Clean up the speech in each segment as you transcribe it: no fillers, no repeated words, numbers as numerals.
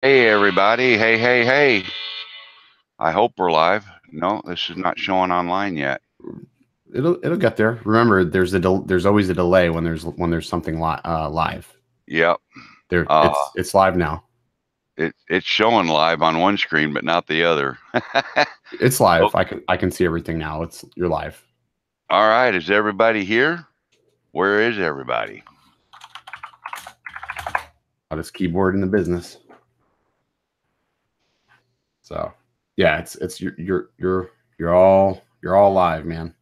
Hey everybody, hey. I hope we're live. No, this is not showing online yet. It'll get there. Remember, there's always a delay when there's something live. Yep. There, Uh it's live now. it's showing live on one screen but not the other. It's Oh, live. I can see everything now. You're live. all right, is everybody here? Where is everybody? Hottest keyboard in the business. So yeah, it's you're all live, man.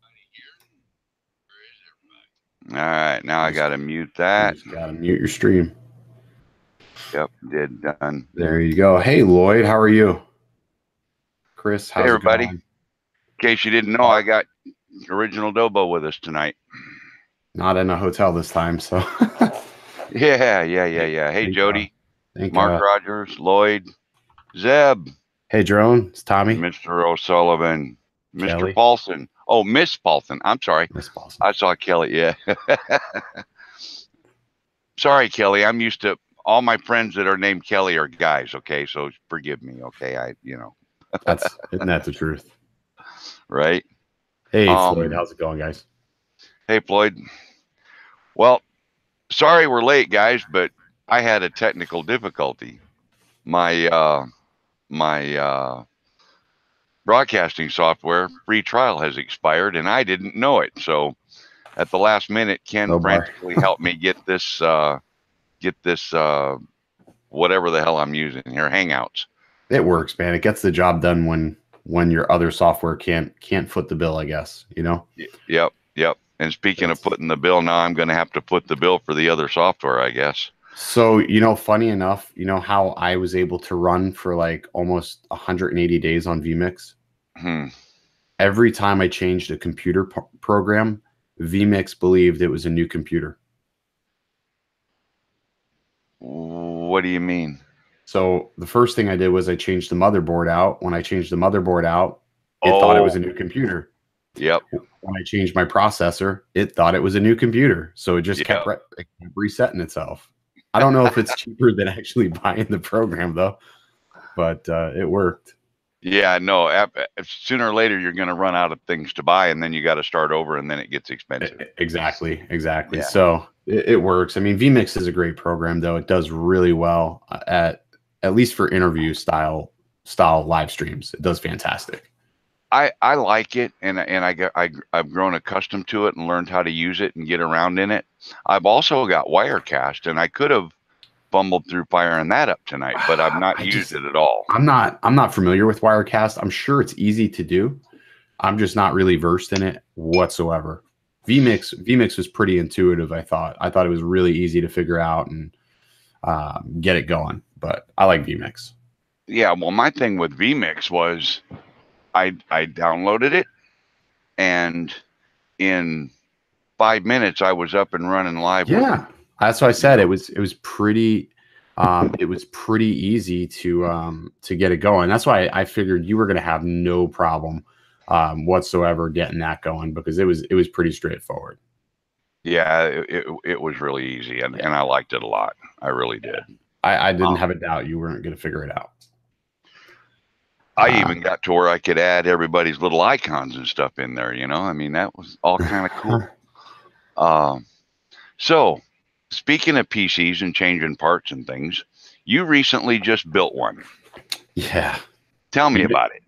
All right, now You I just, got to mute you that. just gotta mute your stream. Yep, did done. There you go. Hey Lloyd, how are you? Chris, Hey how's it everybody. In going? case you didn't know, I Mark, got Originaldobo with us tonight. not in a hotel this time, so Yeah. Hey think Jody, think Mark Rogers, Lloyd, Zeb, hey Drone, it's Tommy, Mr. O'Sullivan, Mr. Kelly, Paulson. Oh, Miss Paulson. I'm sorry. Miss Paulson. I saw Kelly. Yeah. Sorry, Kelly. I'm used to all my friends that are named Kelly are guys. Okay. So forgive me. Okay. Isn't that the truth? Right. Hey Floyd, Um, how's it going, guys? hey, Floyd. Well, sorry we're late, guys, but I had a technical difficulty. My broadcasting software free trial has expired and I didn't know it. So at the last minute, Ken Oh boy, frantically helped me get this whatever the hell I'm using here, Hangouts. it works, man. It gets the job done when your other software can't foot the bill. I guess you know. Yep. And speaking of That's putting the bill, now I'm going to have to put the bill for the other software, I guess. so funny enough, you know how I was able to run for like almost 180 days on vMix. Hmm. Every time I changed a computer program, vMix believed it was a new computer. What do you mean? So the first thing I did was I changed the motherboard out. When I changed the motherboard out, it thought it was Oh, a new computer. yep, When I changed my processor, it thought it was a new computer. So it just yep. it kept resetting itself. I don't know if it's cheaper than actually buying the program though, but it worked. Yeah, no. Sooner or later, you're going to run out of things to buy, and then you got to start over, and then it gets expensive. Exactly. Yeah, So it works. I mean, vMix is a great program though. It does really well at least for interview style live streams. It does fantastic. I like it, and I've grown accustomed to it and learned how to use it and get around in it. I've also got Wirecast, and I could have fumbled through firing that up tonight, but I've not I used just it at all. I'm not familiar with Wirecast. I'm sure it's easy to do. I'm just not really versed in it whatsoever. VMix was pretty intuitive. I thought it was really easy to figure out and get it going. But I like VMix. Yeah, well, my thing with vMix was I downloaded it, and in 5 minutes I was up and running live with it. Yeah, that's what I You said. It know, was it was pretty it was pretty easy to get it going. That's why I figured you were going to have no problem whatsoever getting that going because it was pretty straightforward. yeah, it was really easy, and Yeah, I liked it a lot. I really yeah. did. I didn't Um, have a doubt you weren't going to figure it out. I Uh, even got to where I could add everybody's little icons and stuff in there. I mean, that was all kind of cool. Um, so, speaking of PCs and changing parts and things, you recently just built one. yeah, Tell me about it.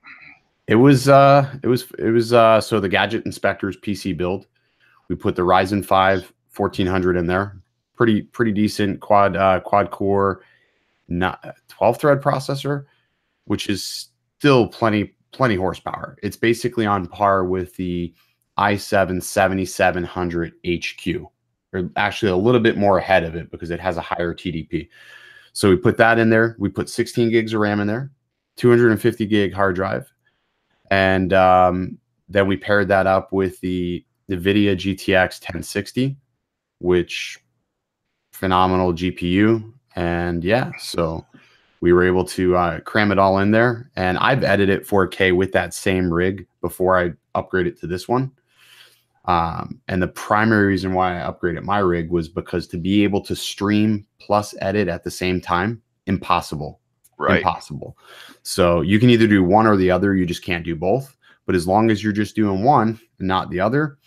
it was so the Gadget Inspector's PC build. We put the Ryzen 5 1400 in there. Pretty decent quad core, not 12 thread processor, which is still plenty horsepower. It's basically on par with the i7 7700 HQ, or actually a little bit more ahead of it because it has a higher TDP. So we put that in there. We put 16 gigs of RAM in there, 250 gig hard drive, and then we paired that up with the NVIDIA GTX 1060, which phenomenal GPU. And yeah, so we were able to cram it all in there. And I've edited it 4K with that same rig before I upgrade it to this one. And the primary reason why I upgraded my rig was because to be able to stream plus edit at the same time, impossible. Right. Impossible. So you can either do one or the other. You just can't do both. But as long as you're just doing one and not the other,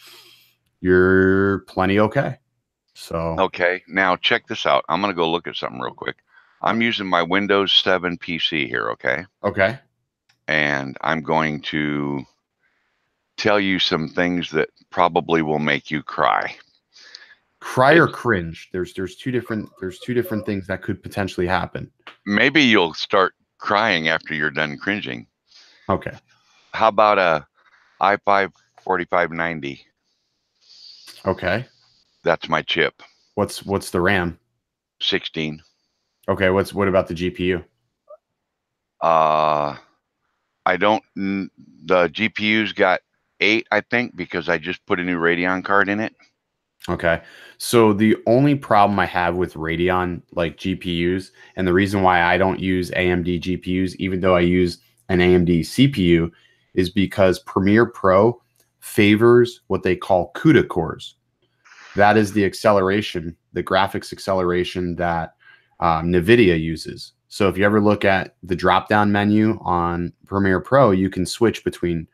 you're plenty okay. So Okay. Now check this out. I'm going to go look at something real quick. I'm using my Windows 7 PC here. Okay. okay. And I'm going to tell you some things that probably will make you cry. Cry or cringe. There's two different things that could potentially happen. Maybe you'll start crying after you're done cringing. Okay. How about a i5 4590? Okay. That's my chip. What's the RAM? 16. Okay. What about the GPU? I don't. The GPU's got 8, I think, because I just put a new Radeon card in it. Okay. So the only problem I have with Radeon like GPUs, and the reason why I don't use AMD GPUs, even though I use an AMD CPU, is because Premiere Pro favors what they call CUDA cores. That is the acceleration, the graphics acceleration that NVIDIA uses. So if you ever look at the drop-down menu on Premiere Pro, you can switch between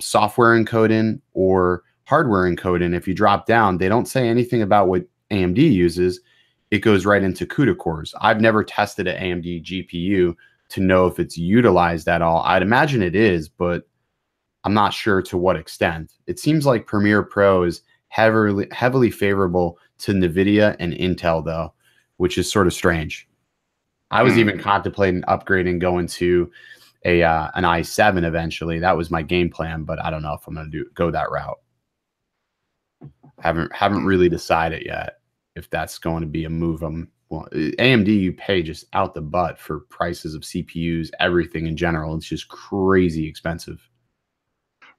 software encoding or hardware encoding. If you drop down, they don't say anything about what AMD uses. It goes right into CUDA cores. I've never tested an AMD GPU to know if it's utilized at all. I'd imagine it is, but I'm not sure to what extent. It seems like Premiere Pro is heavily favorable to NVIDIA and Intel, though, which is sort of strange. I was even contemplating upgrading, going to an i7 eventually. That was my game plan, but I don't know if I'm going to go that route. Haven't really decided yet if that's going to be a move. Well, AMD, you pay just out the butt for prices of CPUs, everything in general. It's just crazy expensive.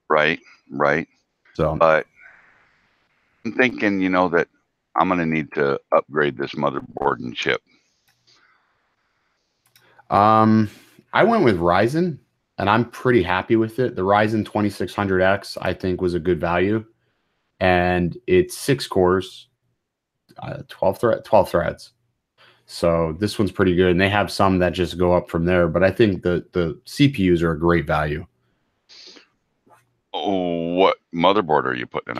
Right. So, But I'm thinking, that I'm going to need to upgrade this motherboard and chip. I went with Ryzen, and I'm pretty happy with it. The Ryzen 2600X, I think, was a good value, and it's 6 cores, 12 threads. So this one's pretty good, and they have some that just go up from there. But I think the CPUs are a great value. Oh, what motherboard are you putting it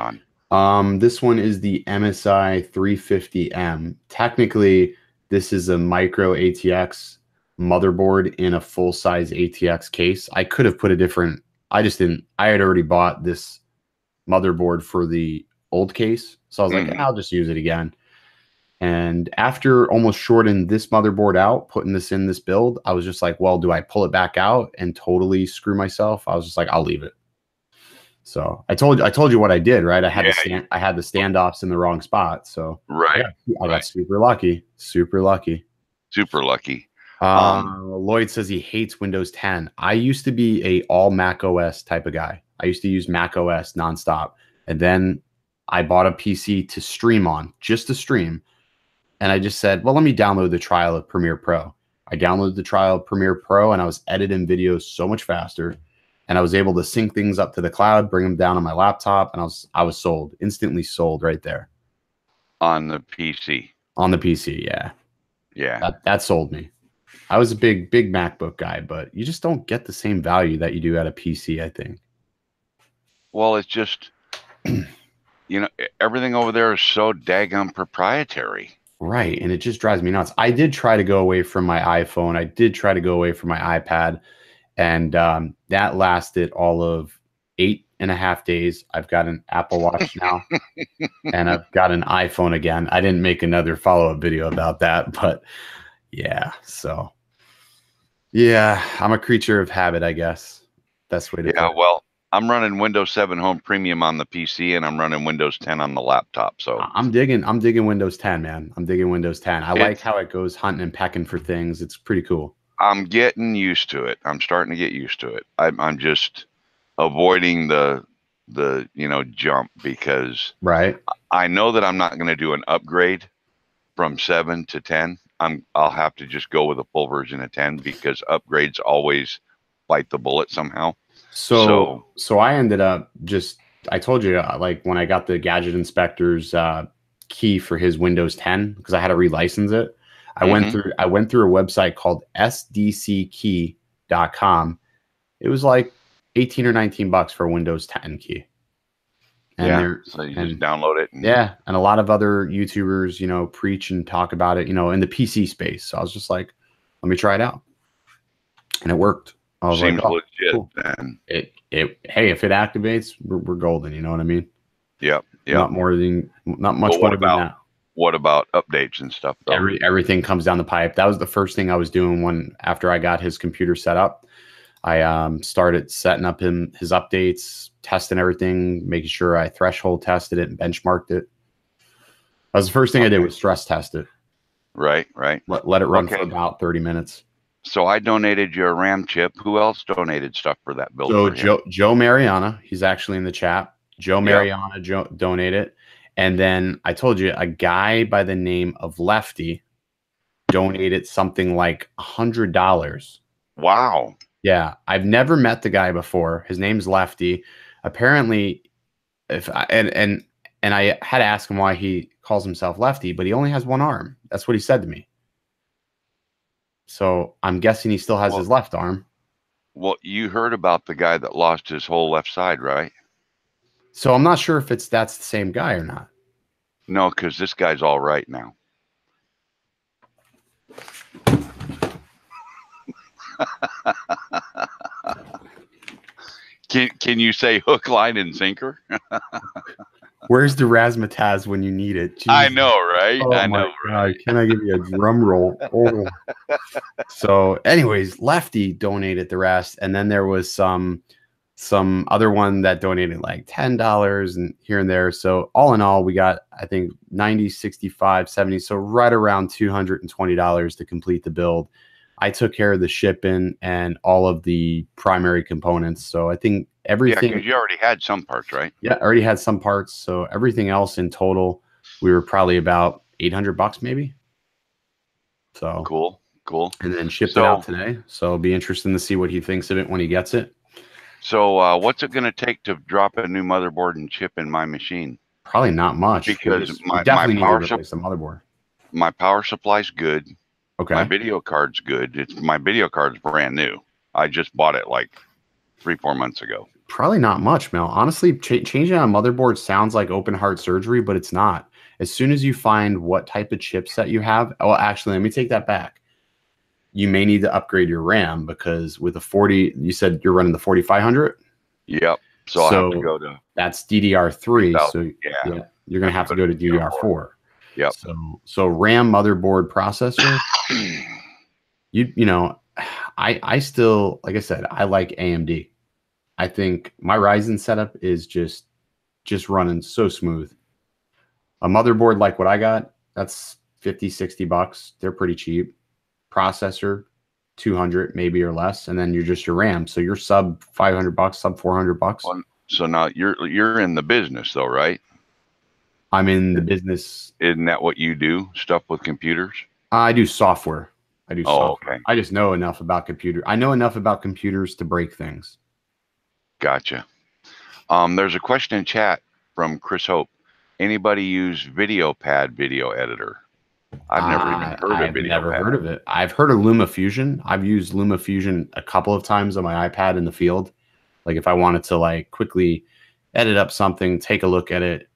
on? This one is the MSI 350M. Technically, this is a micro ATX motherboard in a full-size ATX case. I could have put a different, I just didn't. I had already bought this motherboard for the old case, so I was like, I'll just use it again. And after almost shorting this motherboard out, putting this in this build, I was just like, well, do I pull it back out and totally screw myself? I was just like, I'll leave it. So I told you what I did, right? I had I had the standoffs in the wrong spot. So right, I got super lucky. Lloyd says he hates Windows 10. I used to be a all Mac OS type of guy. I used to use Mac OS nonstop, and then I bought a PC to stream on, just to stream. And I just said, well, let me download the trial of Premiere Pro. I downloaded the trial of Premiere Pro, and I was editing videos so much faster. And I was able to sync things up to the cloud, bring them down on my laptop, and I was sold, instantly sold right there. On the PC. On the PC, yeah. Yeah. That sold me. I was a big MacBook guy, but you just don't get the same value that you do at a PC, I think. Well, it's just, everything over there is so daggum proprietary. Right, and it just drives me nuts. I did try to go away from my iPhone. I did try to go away from my iPad. And that lasted all of 8.5 days. I've got an Apple Watch now, and I've got an iPhone again. I didn't make another follow-up video about that, but yeah. So yeah, I'm a creature of habit, I guess. Best way to. Yeah. Well, I'm running Windows 7 Home Premium on the PC, and I'm running Windows 10 on the laptop. So I'm digging Windows 10, man. I'm digging Windows 10. I like how it goes hunting and pecking for things. It's pretty cool. I'm getting used to it. I'm starting to get used to it. I'm just avoiding the jump, because right. I know that I'm not going to do an upgrade from 7 to 10. I'll have to just go with a full version of 10, because upgrades always bite the bullet somehow. So I ended up I told you, like, when I got the Gadget Inspector's key for his Windows 10, because I had to relicense it, I went through a website called sdckey.com. It was like 18 or 19 bucks for a Windows 10 key. And so you just download it. And a lot of other YouTubers, you know, preach and talk about it, you know, in the PC space. So I was just like, let me try it out. And it worked. I was Seems like, oh, legit, cool. man. Hey, if it activates, we're golden. You know what I mean? Yep. Not much more than that. What about updates and stuff, though? Everything comes down the pipe. That was the first thing I was doing after I got his computer set up. I started setting up his updates, testing everything, making sure I threshold tested it and benchmarked it. That was the first thing I did, was stress test it. Right. Let it run for about 30 minutes. So I donated you a RAM chip. Who else donated stuff for that build? So Joe Mariana, he's actually in the chat. Joe Mariana donated. And then I told you a guy by the name of Lefty donated something like $100. Wow. Yeah, I've never met the guy before. His name's Lefty. Apparently, and I had to ask him why he calls himself Lefty, but he only has one arm. That's what he said to me. So I'm guessing he still has his left arm. Well, you heard about the guy that lost his whole left side, right? So I'm not sure if that's the same guy or not. No, because this guy's all right now. Can you say hook, line, and sinker? Where's the razzmatazz when you need it? Jesus. I know, right? Oh, I know, right? Can I give you a drum roll? Oh. So, anyways, Lefty donated the rest, and then there was some other one that donated like $10 and here and there. So all in all, we got, I think, 90, 65, 70. So right around $220 to complete the build. I took care of the shipping and all of the primary components. So I think everything. Yeah, because you already had some parts, right? Yeah, I already had some parts. So everything else in total, we were probably about $800 maybe. So cool. And then shipped it out today. So it'll be interesting to see what he thinks of it when he gets it. So what's it going to take to drop a new motherboard and chip in my machine? Probably not much. Because we definitely need to replace the motherboard. My power supply's good. Okay. My video card's good. My video card's brand new. I just bought it like 3-4 months ago. Probably not much, Mel. Honestly, changing a motherboard sounds like open heart surgery, but it's not. As soon as you find what type of chipset you have, well, actually, let me take that back. You may need to upgrade your RAM because with a 40, you said you're running the 4500? Yep. So I'll have to go to. That's DDR3. So yeah, you're going to have to go to DDR4. Yep. So RAM, motherboard, processor. you know, I still, like I said, I like AMD. I think my Ryzen setup is just running so smooth. A motherboard like what I got, that's 50, 60 bucks. They're pretty cheap. Processor, 200 maybe or less, and then you're just your RAM. So you're sub 500 bucks, sub 400 bucks. So now you're in the business though, right? I'm in the business. Isn't that what you do? Stuff with computers? I do software. Software. Okay. I just know enough about computers. I know enough about computers to break things. Gotcha. There's a question in chat from Chris Hope. Anybody use VideoPad video editor? I've never even heard of VideoPad. I've never heard of it. I've heard of LumaFusion. I've used LumaFusion a couple of times on my iPad in the field. Like if I wanted to like quickly edit up something, take a look at it.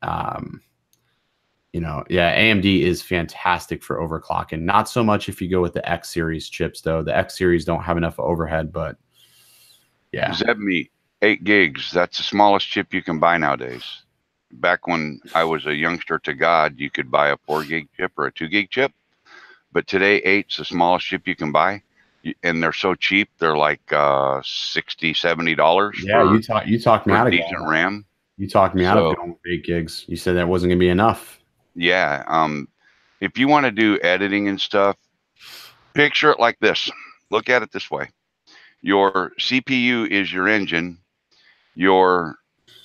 You know, yeah, AMD is fantastic for overclocking. Not so much if you go with the X series chips though. The X series don't have enough overhead, but yeah. ZebMe, 8 gigs. That's the smallest chip you can buy nowadays. Back when I was a youngster to God, you could buy a 4 gig chip or a 2 gig chip. But today, 8's the smallest chip you can buy. And they're so cheap. They're like $60, $70. Yeah, you talked me out of decent RAM. You talked me out of going with 8 gigs. You said that wasn't going to be enough. Yeah. If you want to do editing and stuff, picture it like this. Look at it this way. Your CPU is your engine. Your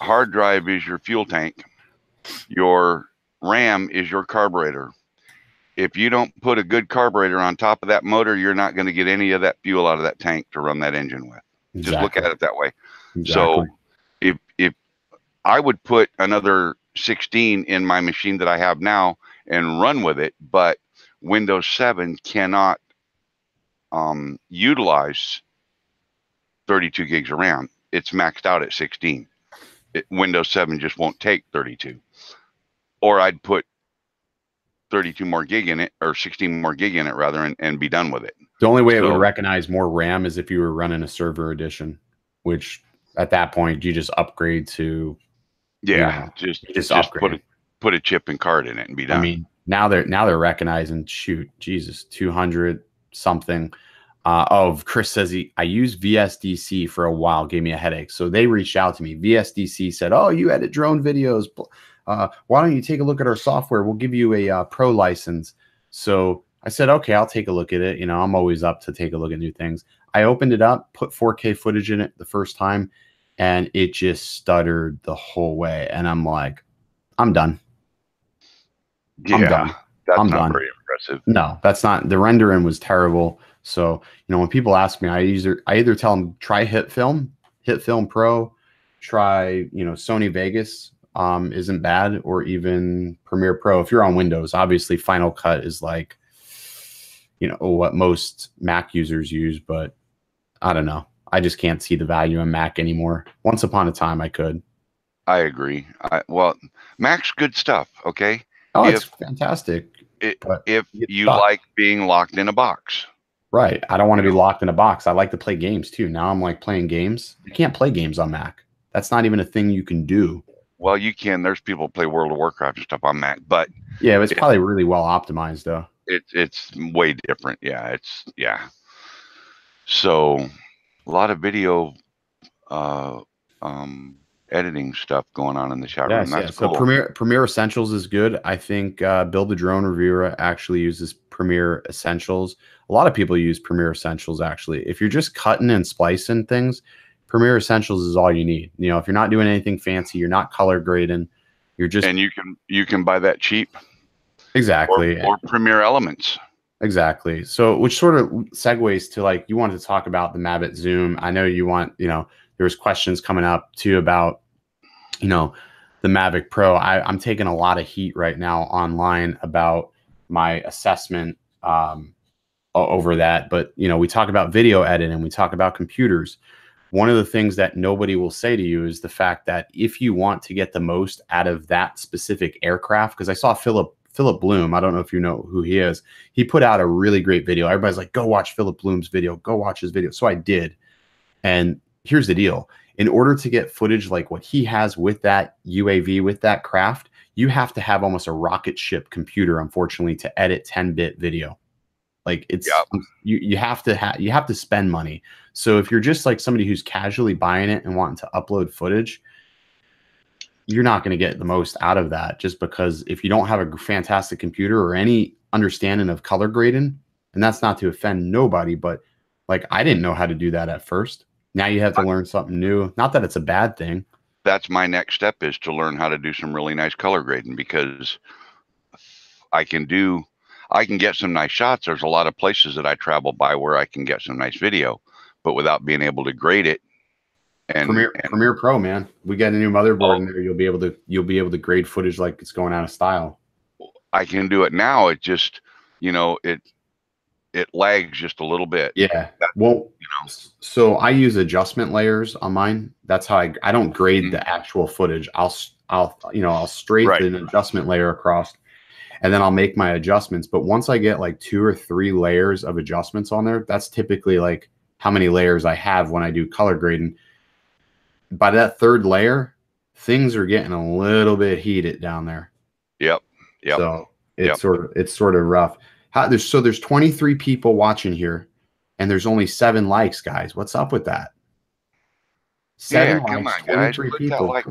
hard drive is your fuel tank. Your RAM is your carburetor. If you don't put a good carburetor on top of that motor, you're not going to get any of that fuel out of that tank to run that engine with. Exactly. Just look at it that way. Exactly. So if I would put another 16 in my machine that I have now and run with it, but Windows 7 cannot utilize 32 gigs of RAM. It's maxed out at 16. Windows 7 just won't take 32. Or I'd put 32 more gig in it, or 16 more gig in it rather, and be done with it. The only way it would recognize more RAM is if you were running a server edition, which at that point you just upgrade to. Yeah, just upgrade. Put a chip and card in it and be done. I mean, now they're recognizing, shoot, Jesus, 200 something. Chris says I used VSDC for a while, gave me a headache. So they reached out to me. VSDC said, "Oh, you edit drone videos. Why don't you take a look at our software? We'll give you a pro license." So I said, "Okay, I'll take a look at it." You know, I'm always up to take a look at new things. I opened it up, put 4K footage in it the first time, and it just stuttered the whole way. And I'm like, I'm done. Yeah, I'm done. That's not very impressive. No, that's not. The rendering was terrible. So, you know, when people ask me, I either tell them try Hit Film Pro, try, you know, Sony Vegas isn't bad, or even Premiere Pro. If you're on Windows, obviously Final Cut is like, you know, what most Mac users use, but I don't know. I just can't see the value in Mac anymore. Once upon a time, I could. I agree. Well, Mac's good stuff. Okay. Oh, it's fantastic. If you like being locked in a box. Right. I don't want to be locked in a box. I like to play games too. Now I'm like playing games. I can't play games on Mac. That's not even a thing you can do. Well, you can. There's people who play World of Warcraft and stuff on Mac, but yeah, it's probably really well optimized though. It's way different. Yeah, So a lot of video editing stuff going on in the chat room. That's cool. So Premiere Essentials is good. I think Build a Drone Reviewer actually uses Premiere Essentials. A lot of people use Premiere Essentials actually. If you're just cutting and splicing things, Premiere Essentials is all you need. You know, if you're not doing anything fancy, you're not color grading, you're just, and you can buy that cheap. Exactly. Or Premiere Elements. Exactly. So, which sort of segues to, like, you wanted to talk about the Mavic Zoom. I know you want, you know, there's questions coming up too about, you know, the Mavic Pro. I'm taking a lot of heat right now online about my assessment over that. But, you know, we talk about video editing, we talk about computers. One of the things that nobody will say to you is the fact that if you want to get the most out of that specific aircraft, because I saw Philip Bloom, I don't know if you know who he is. He put out a really great video. Everybody's like, go watch Philip Bloom's video. Go watch his video. So I did. And here's the deal. In order to get footage like what he has with that UAV, with that craft, you have to have almost a rocket ship computer, unfortunately, to edit 10-bit video. Like, it's you have to spend money. So if you're just like somebody who's casually buying it and wanting to upload footage, you're not going to get the most out of that, just because if you don't have a fantastic computer or any understanding of color grading, and that's not to offend nobody, but like, I didn't know how to do that at first. Now you have to learn something new. Not that it's a bad thing. That's my next step, is to learn how to do some really nice color grading, because I can get some nice shots. There's a lot of places that I travel by where I can get some nice video, but without being able to grade it. And Premiere Pro, man, we got a new motherboard in there. You'll be able to grade footage like it's going out of style. I can do it now. It just, you know, it lags just a little bit. Yeah. Well, you know, so I use adjustment layers on mine. That's how I don't grade the actual footage. I'll straighten an adjustment layer across, and then I'll make my adjustments. But once I get like 2 or 3 layers of adjustments on there, that's typically like how many layers I have when I do color grading. By that 3rd layer, things are getting a little bit heated down there. Yep. So it's sort of rough. There's 23 people watching here, and there's only 7 likes, guys. What's up with that? 7 likes, come on, 23 guys. people. Like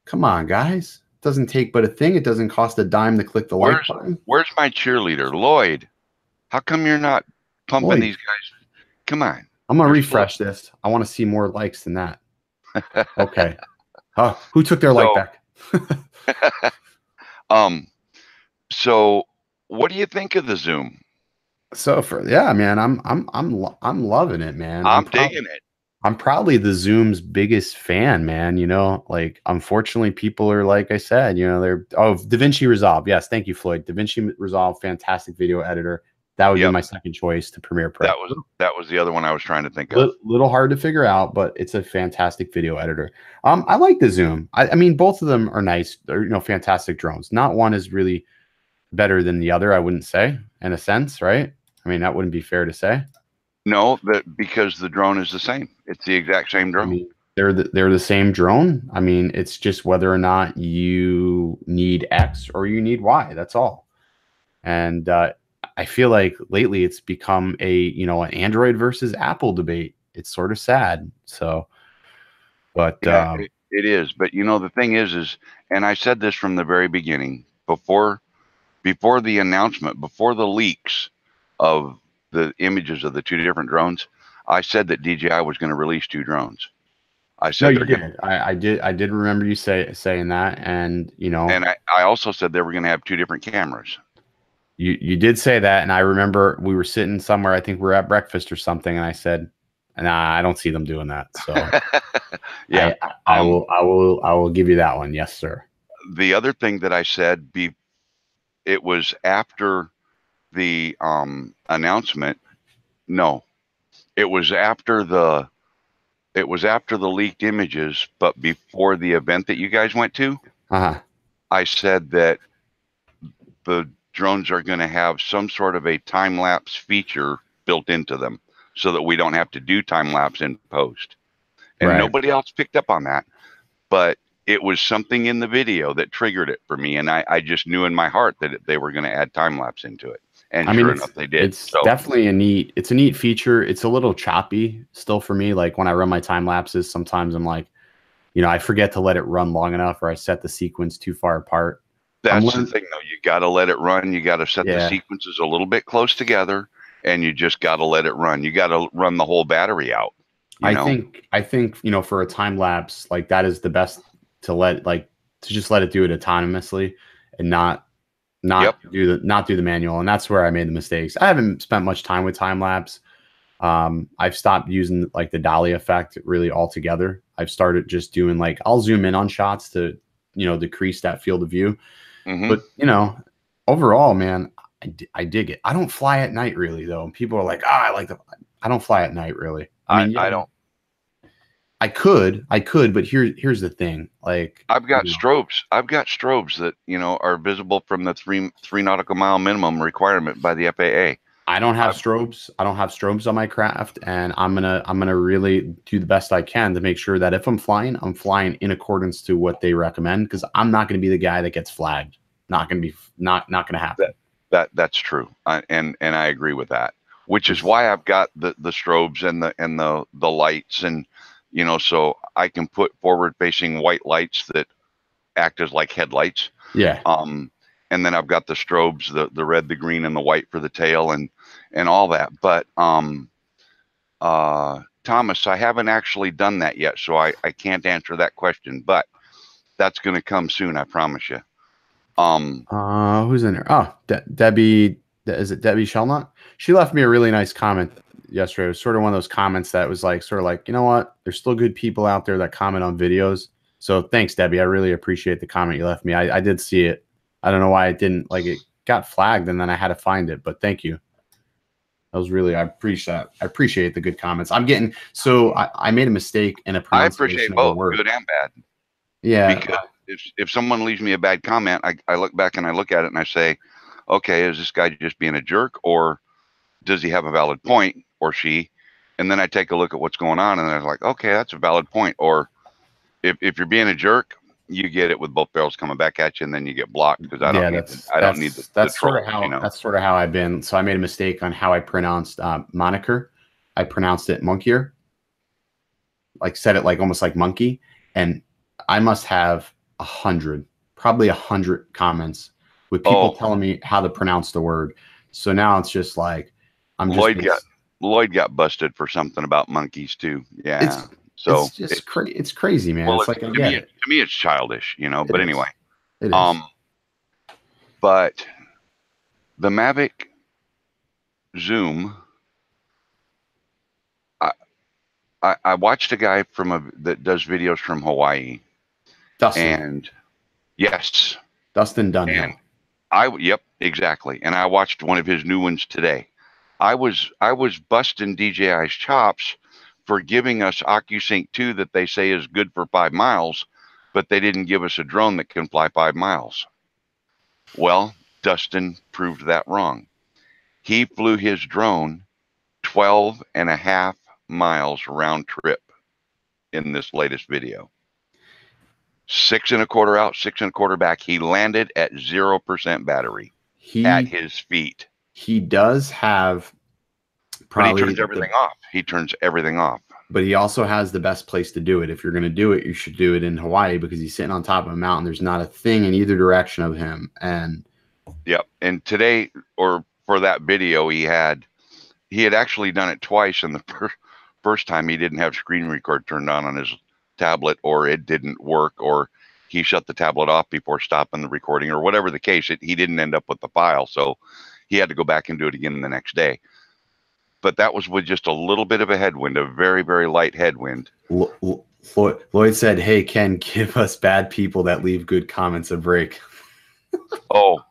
come on, guys. It doesn't take but a thing. It doesn't cost a dime to click the like button. Where's my cheerleader, Lloyd? How come you're not pumping these guys? Come on. I'm gonna refresh this. I want to see more likes than that. Okay. Who took their like back? So what do you think of the Zoom? So man, I'm loving it, man. I'm digging it. I'm probably the Zoom's biggest fan, man. You know, like unfortunately, people are like I said, you know, they're DaVinci Resolve. Yes, thank you, Floyd. DaVinci Resolve, fantastic video editor. That would be Yep. my second choice to Premiere Pro. That was the other one I was trying to think of. Little hard to figure out, but it's a fantastic video editor. I like the Zoom. I mean, both of them are nice. They're, you know, fantastic drones. Not one is really better than the other, I wouldn't say, in a sense, right? I mean, that wouldn't be fair to say. No, because the drone is the same. It's the exact same I drone. mean, they're the same drone. I mean, it's just whether or not you need X or you need Y. That's all. And I feel like lately it's become an Android versus Apple debate. It's sort of sad. So, but Yeah, it is. But you know, the thing is, and I said this from the very beginning, before the announcement, before the leaks of the images of the two different drones, I said that DJI was going to release two drones. I no, said you they're going to, did. I did remember you saying that, and you know, and I also said they were going to have two different cameras. you did say that, and I remember we were sitting somewhere. I think we were at breakfast or something, and I said, "Nah, I don't see them doing that." So, Yeah, I will give you that one. Yes, sir. the other thing that I said, it was after the announcement. No, it was after the leaked images, but before the event that you guys went to. Uh-huh. I said that the drones are going to have some sort of a time lapse feature built into them, so that we don't have to do time lapse in post. And Right. nobody else picked up on that, but it was something in the video that triggered it for me, and I just knew in my heart that they were going to add time lapse into it. And I mean, sure enough, they did. it's definitely a neat feature. It's a little choppy still for me. Like when I run my time lapses, sometimes I'm like, you know, I forget to let it run long enough, or I set the sequence too far apart. That's the thing, though. You got to let it run. You got to set the sequences a little bit close together, and you just got to let it run. You got to run the whole battery out. I think, you know, for a time lapse, like that is the best to just let it do it autonomously and not do the manual. And that's where I made the mistakes. I haven't spent much time with time lapse. I've stopped using like the dolly effect really altogether. I've started just doing like, I'll zoom in on shots to, you know, decrease that field of view. But, you know, overall, man, I dig it. I don't fly at night really though. And people are like, I don't fly at night really. I mean, I don't. I could, but here's the thing. Like I've got strobes. I've got strobes that, you know, are visible from the three nautical mile minimum requirement by the FAA. I don't have strobes. I don't have strobes on my craft, and I'm gonna really do the best I can to make sure that if I'm flying in accordance to what they recommend, because I'm not gonna be the guy that gets flagged. Not gonna happen. That's true. And I agree with that. Which is why I've got the strobes and the lights, and you know, so I can put forward facing white lights that act as like headlights. Yeah. And then I've got the strobes, the red, the green, and the white for the tail and all that. But Thomas, I haven't actually done that yet, so I can't answer that question. But that's going to come soon, I promise you. Who's in there? Oh, Debbie. Is it Debbie Shellnut? She left me a really nice comment yesterday. It was sort of one of those comments that was like, sort of like, you know what? There's still good people out there that comment on videos. So thanks, Debbie. I really appreciate the comment you left me. I did see it. I don't know why it didn't, like, it got flagged and then I had to find it, but thank you. That was really, I appreciate the good comments. I'm getting, so I made a mistake in a pronunciation. I appreciate both, good and bad. Yeah. Because if someone leaves me a bad comment, I look back and I look at it and I say, okay, is this guy just being a jerk, or does he have a valid point, or she? And then I take a look at what's going on and I'm like, okay, that's a valid point. Or if you're being a jerk, you get it with both barrels coming back at you, and then you get blocked because I don't need the that's troll, sort of how, you know? that's sort of how I've been. So I made a mistake on how I pronounced moniker. I pronounced it monkier, like said it like almost like monkey, and I must have probably 100 comments with people telling me how to pronounce the word. So now it's just like Lloyd got busted for something about monkeys too. Yeah. So it's just it's crazy, man. Well, it's like to me it's childish, you know. But anyway, it is. But the Mavic Zoom, I watched a guy that does videos from Hawaii. Dustin. And yes. Dustin Dunhill. And yep, exactly. And I watched one of his new ones today. I was busting DJI's chops for giving us OcuSync 2 that they say is good for 5 miles, but they didn't give us a drone that can fly 5 miles. Well, Dustin proved that wrong. He flew his drone 12.5 miles round trip in this latest video. 6.25 out, 6.25 back. He landed at 0% battery at his feet. He does have probably. But he turns everything off. He turns everything off. But he also has the best place to do it. If you're going to do it, you should do it in Hawaii because he's sitting on top of a mountain. There's not a thing in either direction of him. And yep. And today, or for that video, he had actually done it twice. And the first time he didn't have screen record turned on his tablet, or it didn't work, or he shut the tablet off before stopping the recording, or whatever the case. He didn't end up with the file, so he had to go back and do it again the next day. But that was with just a little bit of a headwind, a very, very light headwind. Lloyd said, "Hey, Ken, give us bad people that leave good comments a break." Oh,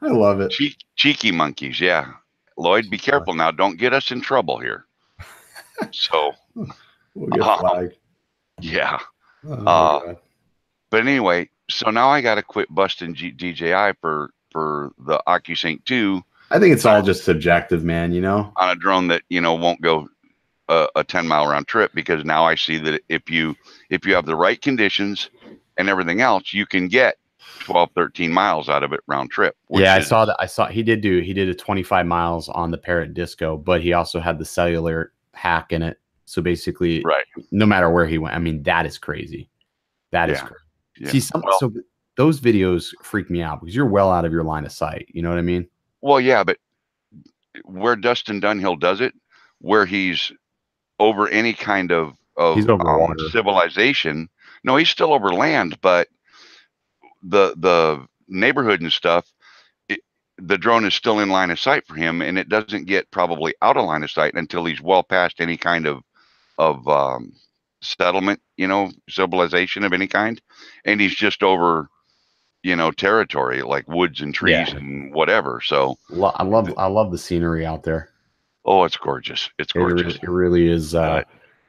I love it. Cheeky monkeys, yeah. Lloyd, be careful now. Don't get us in trouble here. So we'll get flagged. Yeah. But anyway, so now I got to quit busting DJI for the OcuSync 2. I think it's all just subjective, man, you know, on a drone that, won't go a 10-mile round trip, because now I see that if you have the right conditions and everything else, you can get 12, 13 miles out of it round trip. Yeah, I saw that. He did a 25 miles on the Parrot Disco, but he also had the cellular hack in it. So basically, right, no matter where he went, I mean, that is crazy. That is crazy. Yeah. See, so those videos freak me out because you're well out of your line of sight. You know what I mean? Well, yeah, but where Dustin Dunhill does it, where he's over any kind of he's over water. Civilization. No, he's still over land, but the neighborhood and stuff, the drone is still in line of sight for him, and it doesn't get probably out of line of sight until he's well past any kind of settlement, civilization of any kind, and he's just over, territory like woods and trees and whatever. So I love the scenery out there. Oh, it's gorgeous. It's gorgeous. It really is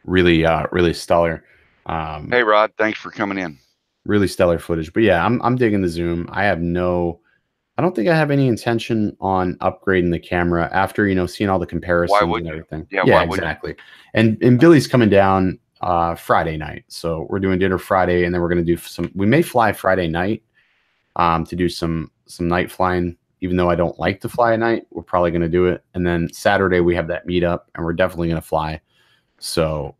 really stellar. Hey Rod, thanks for coming in. Really stellar footage. But yeah, I'm digging the zoom. I don't think I have any intention on upgrading the camera after, seeing all the comparisons and everything. Yeah, exactly. And Billy's coming down Friday night. So we're doing dinner Friday, and then we're going to do we may fly Friday night to do some night flying. Even though I don't like to fly at night, we're probably going to do it. And then Saturday we have that meetup, and we're definitely going to fly. So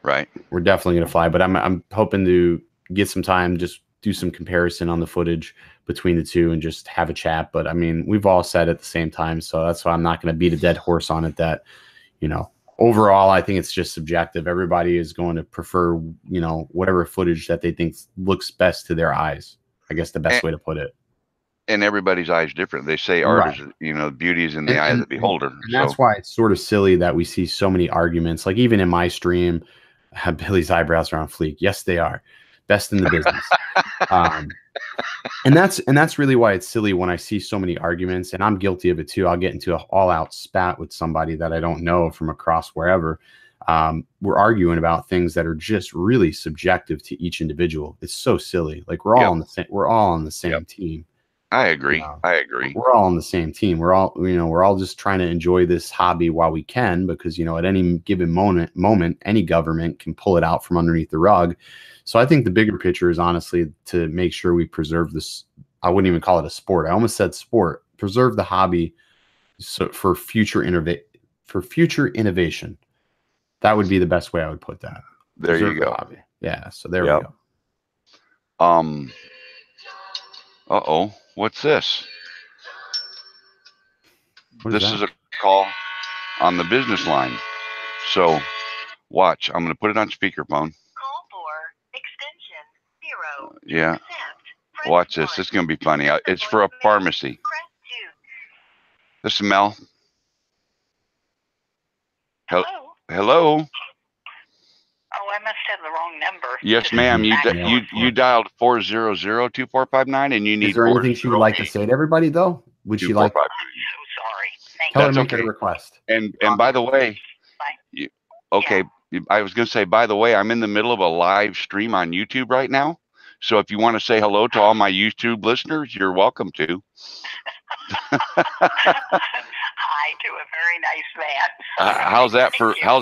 right, we're definitely going to fly, but I'm hoping to get some time, just do some comparison on the footage between the two and just have a chat. But I mean, we've all said at the same time, so that's why I'm not going to beat a dead horse on it. That, overall, I think it's just subjective. Everybody is going to prefer, whatever footage that they think looks best to their eyes. I guess the best way to put it. And everybody's eye is different. They say art is, beauty is in the eye of the beholder. And that's why it's sort of silly that we see so many arguments. Like even in my stream, Billy's eyebrows are on fleek. Yes, they are. Best in the business. And that's really why it's silly when I see so many arguments, and I'm guilty of it too. I'll get into an all-out spat with somebody that I don't know from across wherever. We're arguing about things that are just really subjective to each individual. It's so silly. Like we're all on the same team. I agree. I agree. We're all on the same team. We're all just trying to enjoy this hobby while we can, because, at any given moment, any government can pull it out from underneath the rug. So I think the bigger picture is honestly to make sure we preserve this. I wouldn't even call it a sport. I almost said sport. Preserve the hobby for future innovation. That would be the best way I would put that. There you go. Hobby. Yeah. So there we go. Uh-oh. What's this? This is a call on the business line. So watch. I'm going to put it on speakerphone. Call for extension 0. Yeah. Watch this. This is going to be funny. It's for a pharmacy. This is Mel. Hello. Hello. must have the wrong number. Yes, ma'am. You dialed 400-2459, and you need. Is there anything she would like to say to everybody, though? Would she like? I'm so sorry. Thank Tell you. her to make okay. a request. And by the way, okay, I was going to say, by the way, I'm in the middle of a live stream on YouTube right now. So if you want to say hello to all my YouTube listeners, you're welcome to. Hi to a very nice man. How's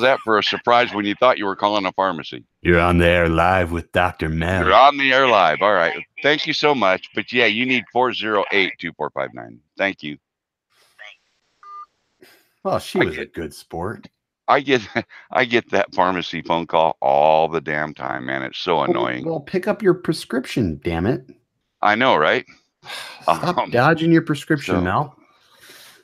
that for a surprise when you thought you were calling a pharmacy? You're on the air live with Dr. Mel. You're on the air live. All right. Thank you so much. But yeah, you need 408-2459. Thank you. Well, she was a good sport. I get that pharmacy phone call all the damn time, man. It's so annoying. Well, pick up your prescription, damn it. I know, right? Stop dodging your prescription, Mel.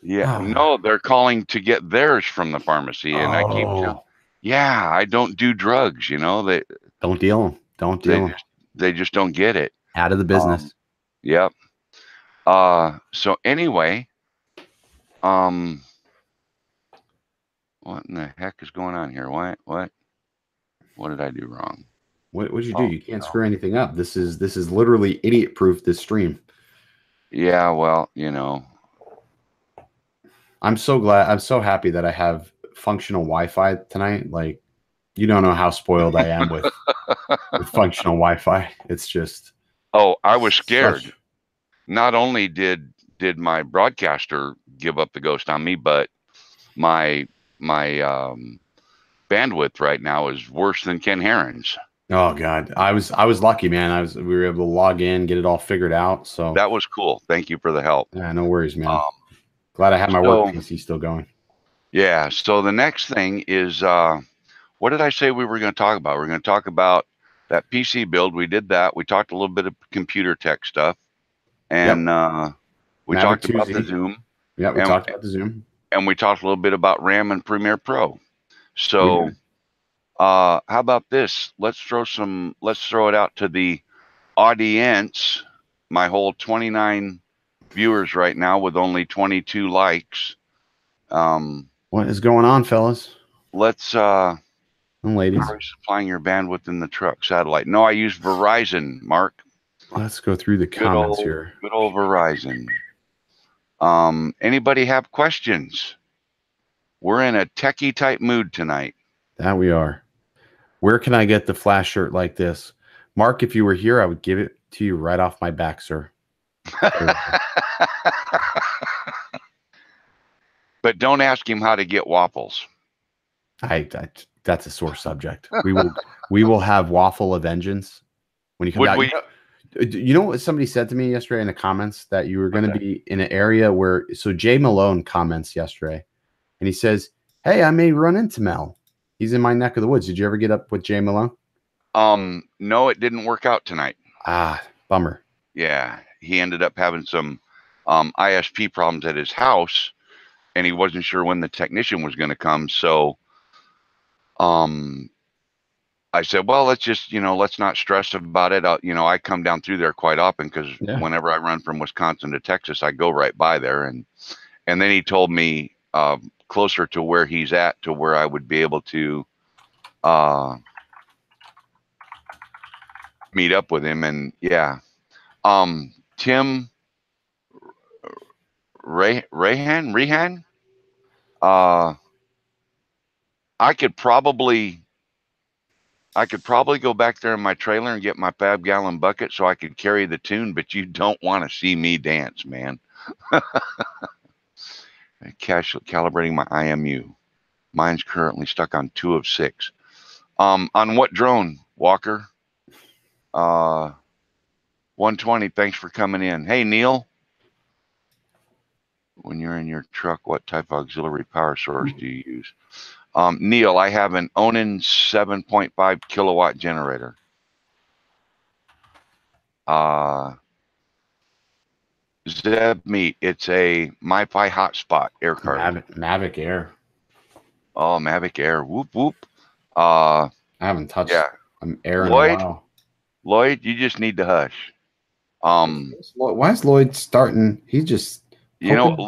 Yeah, no, they're calling to get theirs from the pharmacy, and I keep telling, yeah, I don't do drugs, you know. They don't deal them. Don't deal them. They just don't get it. Out of the business. Yep. So anyway, what in the heck is going on here? What did I do wrong? What did you do? You can't screw anything up. This is literally idiot proof, this stream. Yeah, well, you know. I'm so happy that I have functional Wi-Fi tonight. Like, you don't know how spoiled I am with functional Wi-Fi. It's just. Oh, I was scared. Not only did my broadcaster give up the ghost on me, but my bandwidth right now is worse than Ken Herron's. Oh God, I was lucky, man. We were able to log in, get it all figured out. So that was cool. Thank you for the help. Yeah, no worries, man. Glad I have my work PC still going. Yeah. So the next thing is, what did I say we were going to talk about? We're going to talk about that PC build. We did that. We talked a little bit of computer tech stuff, and we talked about the Zoom. Yeah, we talked about the Zoom, and we talked a little bit about RAM and Premiere Pro. So, how about this? Let's throw it out to the audience. My whole 29 viewers right now with only 22 likes. What is going on, fellas? Let's and ladies, how are you supplying your bandwidth in the truck satellite? No, I use Verizon, Mark. Let's go through the comments here. Good old Verizon. Anybody have questions? We're in a techie type mood tonight. That we are. Where can I get the flash shirt like this? Mark, if you were here, I would give it to you right off my back, sir. But don't ask him how to get waffles. That's a sore subject. We will have waffle of vengeance when you come back. You know what somebody said to me yesterday in the comments, that you were going to be in an area where, so Jay Malone comments yesterday and he says, hey, I may run into Mel. He's in my neck of the woods. Did you ever get up with Jay Malone? No, it didn't work out tonight. Bummer. Yeah. He ended up having some ISP problems at his house, and he wasn't sure when the technician was going to come. So I said, well, let's just, let's not stress about it. I come down through there quite often because whenever I run from Wisconsin to Texas, I go right by there. And then he told me closer to where he's at, to where I would be able to meet up with him. And yeah, Tim Rehan, I could probably go back there in my trailer and get my 5-gallon bucket so I could carry the tune, but you don't want to see me dance, man. Calibrating my IMU. Mine's currently stuck on 2 of 6. On what drone, Walker? 120, thanks for coming in. Hey, Neil. When you're in your truck, what type of auxiliary power source do you use? Neil, I have an Onan 7.5 kilowatt generator. Zeb Meat, it's a MiFi hotspot air card. Mavic Air. Oh, Mavic Air. Whoop, whoop. I haven't touched an Air in a while. Lloyd, you just need to hush. Why is Lloyd starting? He's just... did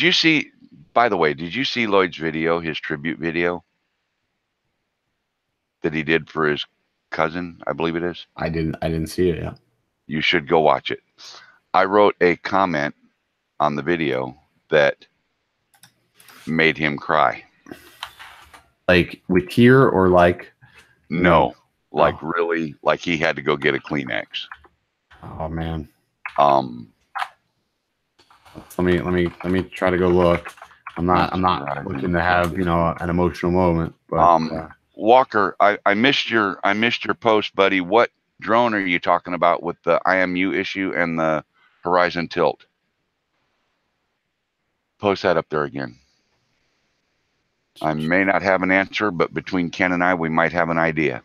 you see, by the way, did you see Lloyd's video, his tribute video? that he did for his cousin, I believe it is. I didn't see it yet. You should go watch it. I wrote a comment on the video that made him cry. Like with tear or like? No, like really, like he had to go get a Kleenex. Oh man. Let me try to go look. I'm not looking to have, you know, an emotional moment, but Walker, I missed your post, buddy. What drone are you talking about with the IMU issue and the horizon tilt? Post that up there again. I may not have an answer, but between Ken and I, we might have an idea.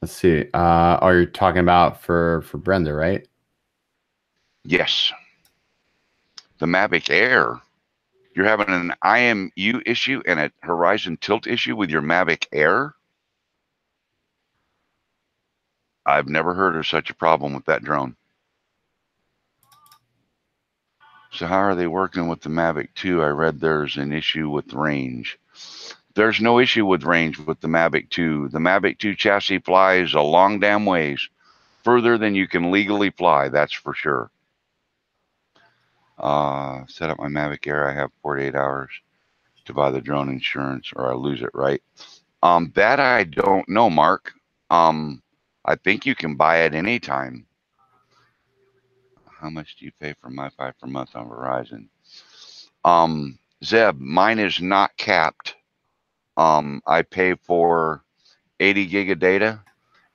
Let's see. Oh, you're talking about for Brenda, right? Yes. The Mavic Air. You're having an IMU issue and a horizon tilt issue with your Mavic Air? I've never heard of such a problem with that drone. So how are they working with the Mavic 2? I read there's an issue with range. There's no issue with range with the Mavic 2. The Mavic 2 chassis flies a long damn ways, further than you can legally fly, that's for sure. Set up my Mavic Air. I have 48 hours to buy the drone insurance or I lose it, right? That I don't know, Mark. I think you can buy it anytime. How much do you pay for MiFi per month on Verizon? Zeb, mine is not capped. I pay for 80 gig of data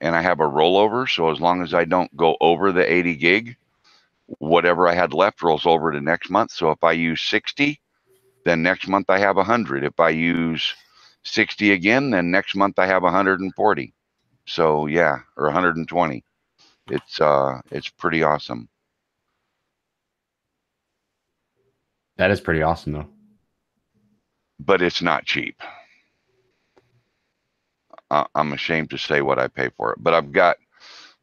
and I have a rollover. So as long as I don't go over the 80 gig, whatever I had left rolls over to next month. So if I use 60, then next month I have 100. If I use 60 again, then next month I have 140. So yeah, or 120. It's pretty awesome. That is pretty awesome though. But it's not cheap. I'm ashamed to say what I pay for it, but I've got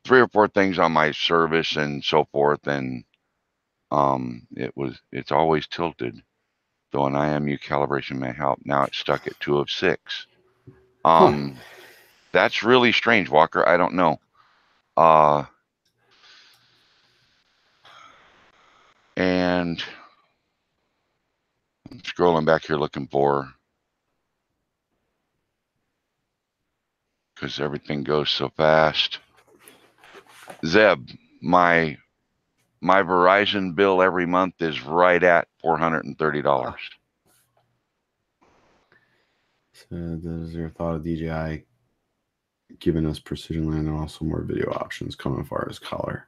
3 or 4 things on my service and so forth, and it's always tilted. Though an IMU calibration may help. Now it's stuck at 2 of 6. That's really strange, Walker. I don't know. And I'm scrolling back here looking for, because everything goes so fast. Zeb, my Verizon bill every month is right at $430. So there's your thought of DJI giving us precision land and also more video options coming as far as color.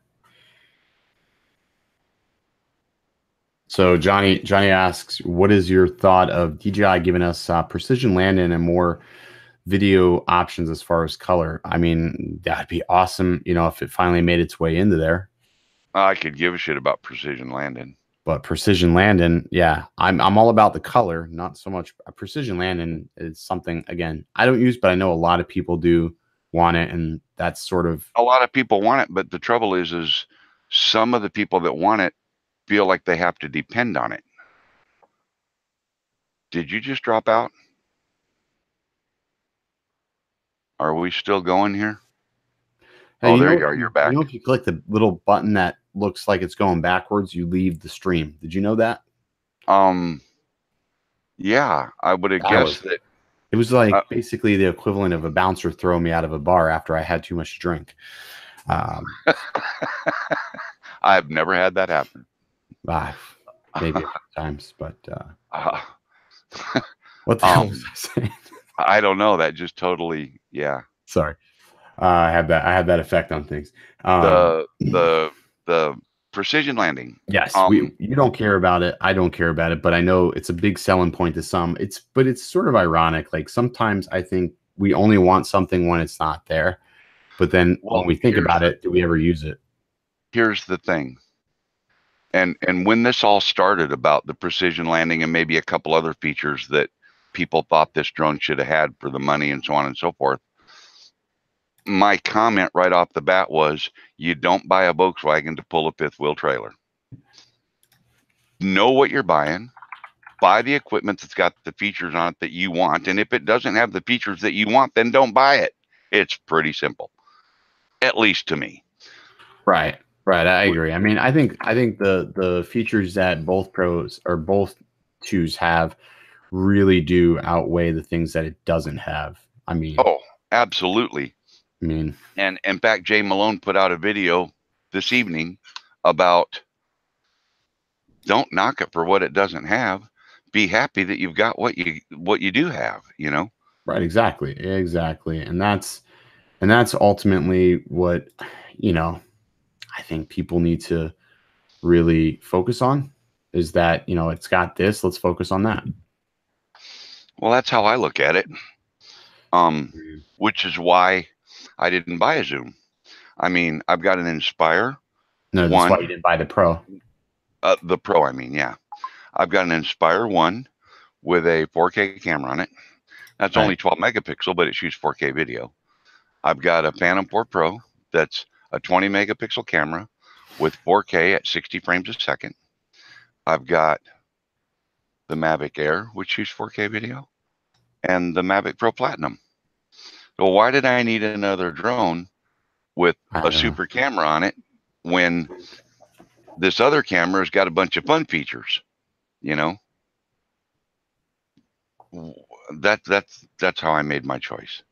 So Johnny asks, what is your thought of DJI giving us precision landing and more video options as far as color? I mean, that'd be awesome, you know, if it finally made its way into there. I could give a shit about precision landing. But precision landing, yeah, I'm all about the color, not so much. Precision landing is something, again, I don't use, but I know a lot of people do want it, and that's sort of... A lot of people want it, but the trouble is some of the people that want it feel like they have to depend on it. Did you just drop out? Are we still going here? Hey, oh, there you are. You're back. You know, if you click the little button that looks like it's going backwards, you leave the stream. Did you know that? Yeah, I would have guessed that. It was like basically the equivalent of a bouncer throwing me out of a bar after I had too much to drink. I've never had that happen. Maybe a few times, but what the hell was I saying? I don't know. That just totally, yeah. Sorry, I have that effect on things. The precision landing. Yes, you don't care about it. I don't care about it, but I know it's a big selling point to some. But it's sort of ironic. Like sometimes I think we only want something when it's not there, but then when we think about it, do we ever use it? Here's the thing. And when this all started about the precision landing and maybe a couple other features that people thought this drone should have had for the money and so on and so forth, my comment right off the bat was, you don't buy a Volkswagen to pull a 5th wheel trailer. Know what you're buying. Buy the equipment that's got the features on it that you want. And if it doesn't have the features that you want, then don't buy it. It's pretty simple, at least to me. Right. Right. I agree. I mean, I think the features that both pros or both twos have really do outweigh the things that it doesn't have. I mean, oh, absolutely. I mean, and in fact, Jay Malone put out a video this evening about don't knock it for what it doesn't have. Be happy that you've got what you do have, you know? right. Exactly. Exactly. And that's ultimately what, you know, I think people need to really focus on is that, you know, it's got this, let's focus on that. Well, that's how I look at it. Which is why I didn't buy a Zoom. I mean, I've got an Inspire. No, that's why you didn't buy the Pro. The Pro, I mean, yeah. I've got an Inspire 1 with a 4K camera on it. That's only 12 megapixel, but it shoots 4K video. I've got a Phantom 4 Pro that's a 20 megapixel camera with 4K at 60 frames a second. I've got the Mavic Air, which shoots 4K video, and the Mavic Pro Platinum. So why did I need another drone with a super camera on it when this other camera's got a bunch of fun features? You know, that's how I made my choice.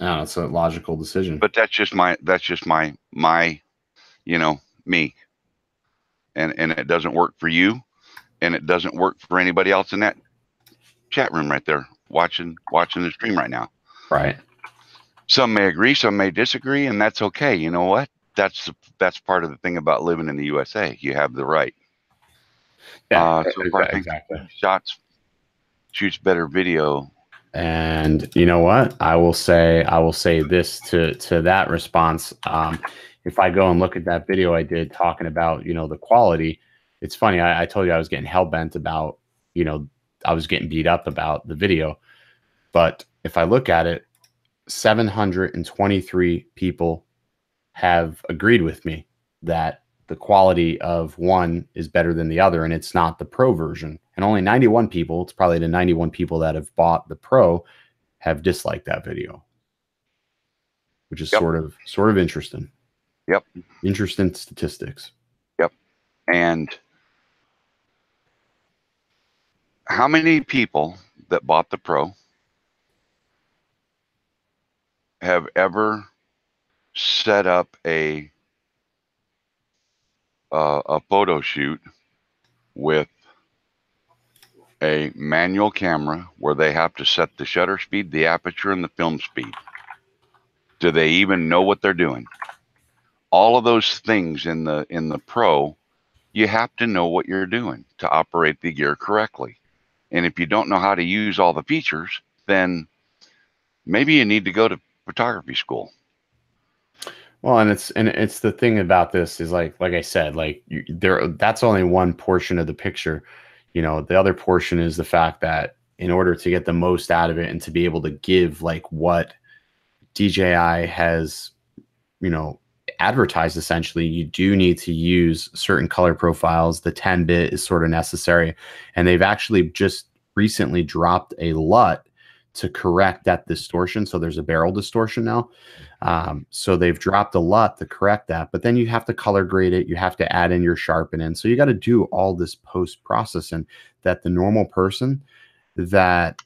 No, it's a logical decision. But that's just my you know, me. And it doesn't work for you, and it doesn't work for anybody else in that chat room right there watching the stream right now. Right. Some may agree, some may disagree, and that's okay. You know what? That's part of the thing about living in the USA. You have the right. Yeah, so far, exactly. Shots shoots better video. And you know what? I will say this to that response. If I go and look at that video I did talking about, you know, the quality, it's funny. I told you I was getting hell bent about, you know, I was getting beat up about the video. But if I look at it, 723 people have agreed with me that the quality of one is better than the other, and it's not the Pro version. And only 91 people, it's probably the 91 people that have bought the Pro, have disliked that video, which is sort of interesting. Yep. Interesting statistics. Yep. And how many people that bought the Pro have ever set up a photo shoot with a manual camera where they have to set the shutter speed, the aperture, and the film speed? Do they even know what they're doing? All of those things in the Pro, you have to know what you're doing to operate the gear correctly. And if you don't know how to use all the features, then maybe you need to go to photography school. Well, and it's the thing about this is like I said, like that's only one portion of the picture. You know, the other portion is the fact that in order to get the most out of it and to be able to give like what DJI has, you know, advertised, essentially, you do need to use certain color profiles. The 10-bit is sort of necessary, and they've actually just recently dropped a LUT to correct that distortion. So there's a barrel distortion now. So they've dropped a LUT to correct that, but then you have to color grade it. You have to add in your sharpening. So you got to do all this post-processing that the normal person that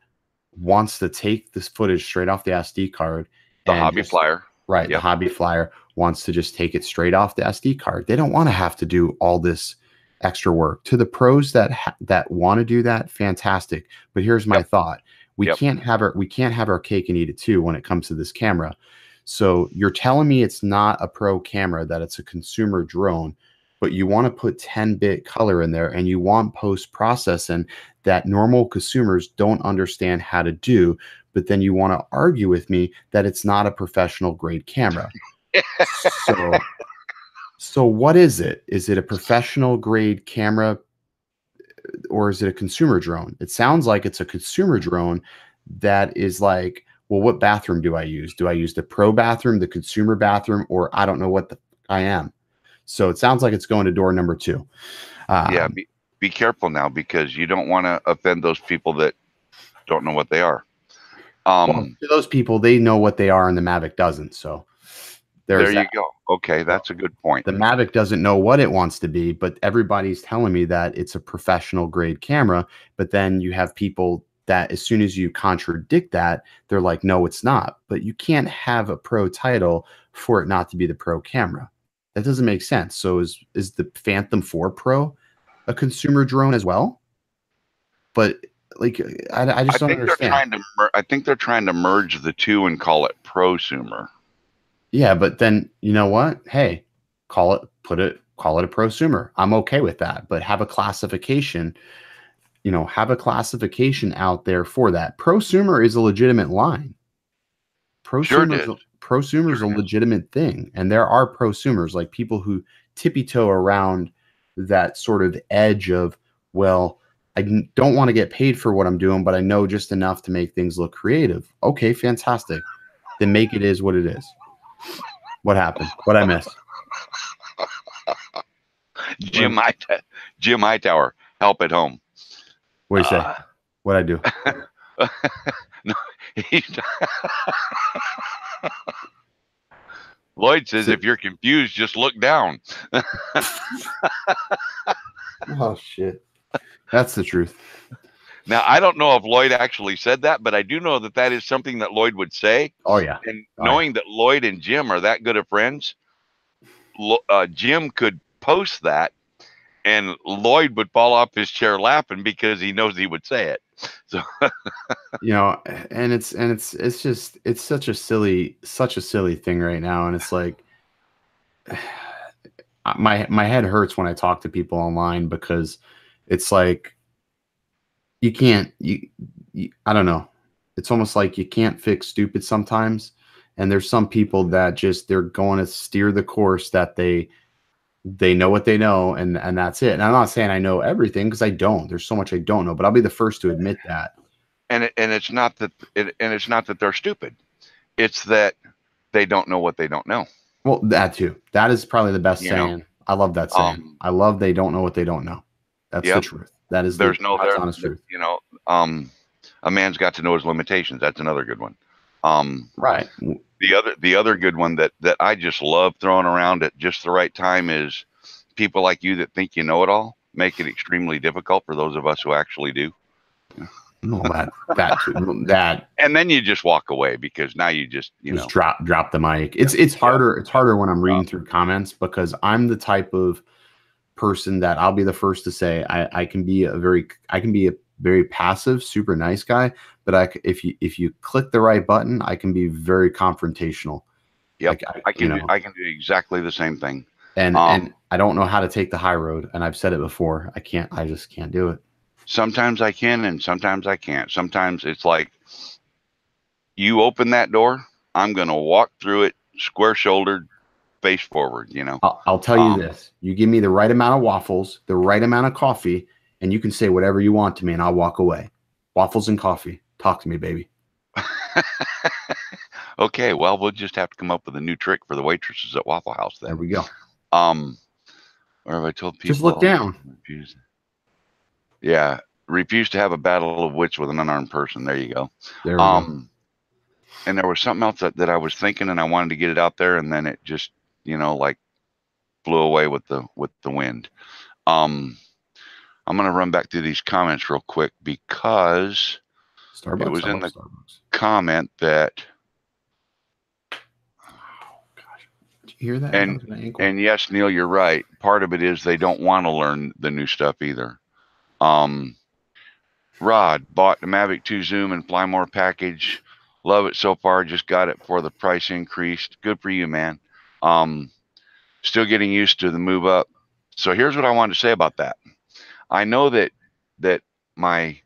wants to take this footage straight off the SD card, the hobby flyer, right? Yep. The hobby flyer wants to just take it straight off the SD card. They don't want to have to do all this extra work. To the pros that want to do that, fantastic. But here's my thought. We can't have our cake and eat it too when it comes to this camera. So you're telling me it's not a Pro camera, that it's a consumer drone, but you want to put 10-bit color in there and you want post-processing that normal consumers don't understand how to do, but then you want to argue with me that it's not a professional grade camera. So what is it? Is it a professional grade camera, or is it a consumer drone? It sounds like it's a consumer drone that is like, well, what bathroom do I use? Do I use the Pro bathroom, the consumer bathroom, or I don't know what I am? So it sounds like it's going to door number 2. Yeah, be careful now, because you don't want to offend those people that don't know what they are. Well, to those people, they know what they are, and the Mavic doesn't. So there you go. Okay, that's a good point. The Mavic doesn't know what it wants to be, but everybody's telling me that it's a professional grade camera. But then you have people that as soon as you contradict that, they're like, no, it's not. But you can't have a pro title for it not to be the pro camera. That doesn't make sense. So is the Phantom 4 Pro a consumer drone as well? But like, I just don't understand. I think they're trying to merge the two and call it prosumer. Yeah, but then you know what? Hey, call it a prosumer. I'm okay with that, but have a classification. Have a classification out there for that. Prosumer is a legitimate line. Prosumer is a legitimate thing, and there are prosumers, like people who tippy-toe around that sort of edge of, well, I don't want to get paid for what I'm doing, but I know just enough to make things look creative. Okay, fantastic. Then make it is what it is. What happened? What I missed? Jim Hightower, help at home. What do you say? What'd I do? No, Lloyd says, if you're confused, just look down. Oh, shit. That's the truth. Now, I don't know if Lloyd actually said that, but I do know that that is something that Lloyd would say. Oh, yeah. And knowing that Lloyd and Jim are that good of friends, Jim could post that, and Lloyd would fall off his chair laughing because he knows he would say it. So, and it's just, it's such a silly thing right now. And it's like, my head hurts when I talk to people online, because it's like, you can't, I don't know. It's almost like you can't fix stupid sometimes. And there's some people that just, they're going to steer the course that they know what they know, and that's it. And I'm not saying I know everything, because I don't. There's so much I don't know, but I'll be the first to admit that. And it's not that they're stupid. It's that they don't know what they don't know. Well, that too. That is probably the best saying. I love that saying. I love they don't know what they don't know. That's the truth. That is the honest truth. A man's got to know his limitations. That's another good one. Right. The other good one that I just love throwing around at just the right time is people like you that think you know it all make it extremely difficult for those of us who actually do. No, that and then you just walk away, because now you just drop the mic. It's harder. It's harder when I'm reading through comments, because I'm the type of person that I'll be the first to say I can be a very passive, super nice guy, but if you click the right button, I can be very confrontational. Yep, I can do exactly the same thing. And I don't know how to take the high road, and I've said it before. I just can't do it. Sometimes I can, and sometimes I can't. Sometimes it's like, you open that door, I'm gonna walk through it square shouldered, face forward. I'll tell you this: you give me the right amount of waffles, the right amount of coffee, and you can say whatever you want to me, and I'll walk away. Waffles and coffee. Talk to me, baby. Okay, well, we'll just have to come up with a new trick for the waitresses at Waffle House then. There we go. Or have I told people? Just look down. Yeah, refuse to have a battle of wits with an unarmed person. There you go. There we go. And there was something else that I was thinking, and I wanted to get it out there, and then it just, like flew away with the wind. I'm going to run back through these comments real quick, because it was in the comment that. Oh gosh, did you hear that? And yes, Neil, you're right. Part of it is they don't want to learn the new stuff either. Rod bought the Mavic 2 Zoom and Fly More package. Love it so far. Just got it before the price increased. Good for you, man. Still getting used to the move up. So here's what I wanted to say about that. I know that my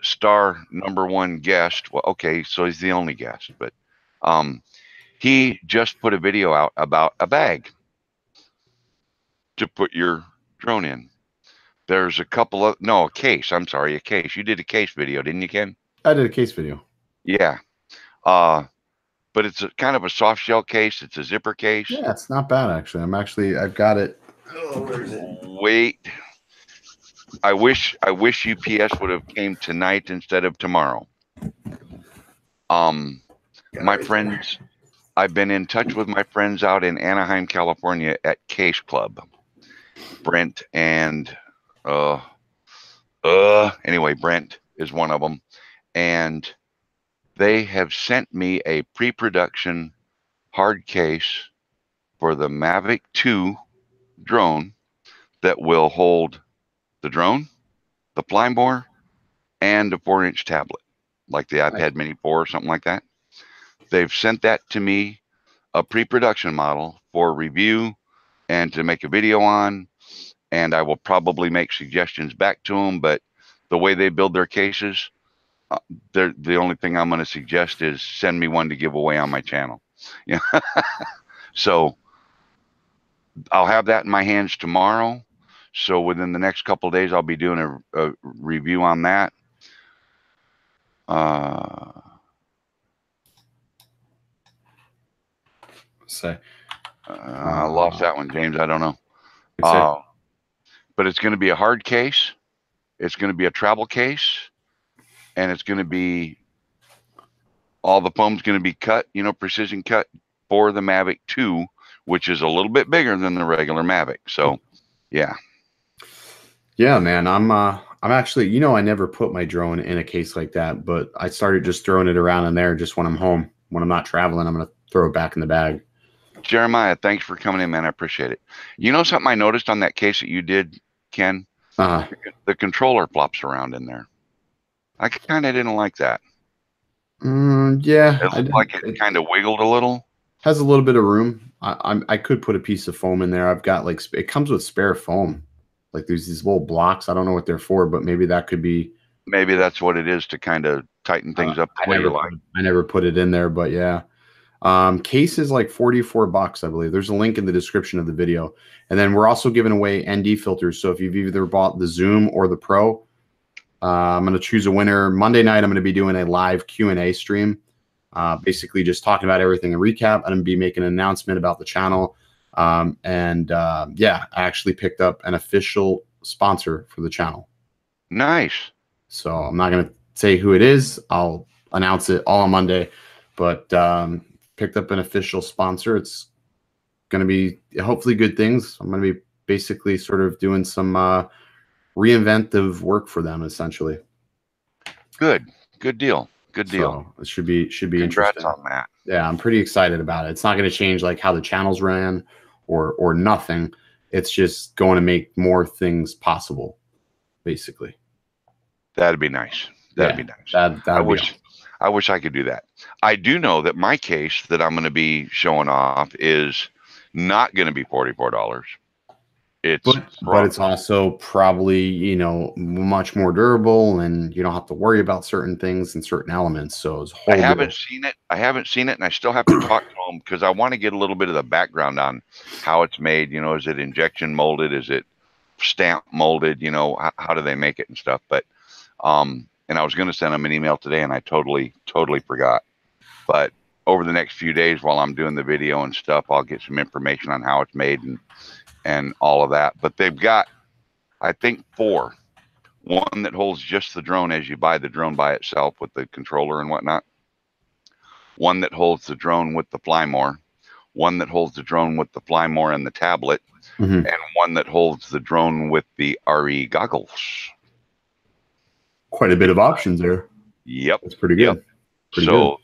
star #1 guest, well, okay, so he's the only guest, but he just put a video out about a bag to put your drone in. There's a case. I'm sorry, a case. You did a case video, didn't you, Ken? I did a case video. Yeah. But it's kind of a soft shell case. It's a zipper case. Yeah, it's not bad, actually. I've got it. Oh, where is it? Wait. I wish UPS would have came tonight instead of tomorrow. My friends, I've been in touch with my friends out in Anaheim, California at Case Club. Brent and anyway, Brent is one of them, and they have sent me a pre-production hard case for the Mavic 2 drone that will hold the drone, the fly more, and a 4-inch tablet, like the iPad Mini 4 or something like that. They've sent that to me, a pre-production model for review and to make a video on, and I will probably make suggestions back to them. But the way they build their cases, the only thing I'm going to suggest is send me one to give away on my channel. Yeah. So I'll have that in my hands tomorrow. So within the next couple of days, I'll be doing a review on that. I lost that one, James. I don't know. But it's going to be a hard case. It's going to be a travel case, and it's going to be all the foam's going to be cut, you know, precision cut for the Mavic 2, which is a little bit bigger than the regular Mavic. So, yeah. Yeah, man. I'm actually, you know, I never put my drone in a case like that, but I started just throwing it around in there just when I'm home. When I'm not traveling, I'm going to throw it back in the bag. Jeremiah, thanks for coming in, man. I appreciate it. You know something I noticed on that case that you did, Ken? The controller flops around in there. I kind of didn't like that. Yeah. It looked like it kind of wiggled a little. Has a little bit of room. I could put a piece of foam in there. I've got like, it comes with spare foam. Like there's these little blocks. I don't know what they're for, but maybe that could be. Maybe that's what it is to kind of tighten things up the way you like. I never put it in there, but yeah. Case is like $44, I believe. There's a link in the description of the video. And then we're also giving away ND filters. So if you've either bought the Zoom or the Pro, I'm going to choose a winner. Monday night, I'm going to be doing a live Q&A stream. Basically just talking about everything in recap. I'm going to be making an announcement about the channel. Yeah, I actually picked up an official sponsor for the channel. Nice. So I'm not going to say who it is. I'll announce it all on Monday, but picked up an official sponsor. It's going to be hopefully good things. I'm going to be basically sort of doing some reinventive work for them, essentially. Good deal. Good deal. So it should be Congrats interesting on that. Yeah, I'm pretty excited about it. It's not going to change like how the channels ran or nothing. It's just going to make more things possible, basically. That'd be nice. That'd be nice. I wish I could do that. I do know that my case that I'm going to be showing off is not going to be $44. But it's also probably, you know, much more durable, and you don't have to worry about certain things and certain elements. So it's I haven't seen it. I haven't seen it, and I still have to talk to them because I want to get a little bit of the background on how it's made. You know, is it injection molded? Is it stamp molded? You know, how do they make it and stuff? But and I was going to send them an email today, and I totally forgot. But over the next few days, while I'm doing the video and stuff, I'll get some information on how it's made and all of that. But they've got, I think, 4. One that holds just the drone as you buy the drone by itself with the controller and whatnot. One that holds the drone with the fly more. One that holds the drone with the fly more and the tablet. And one that holds the drone with the RE goggles. Quite a bit of options there. Yep. That's pretty good. Yep.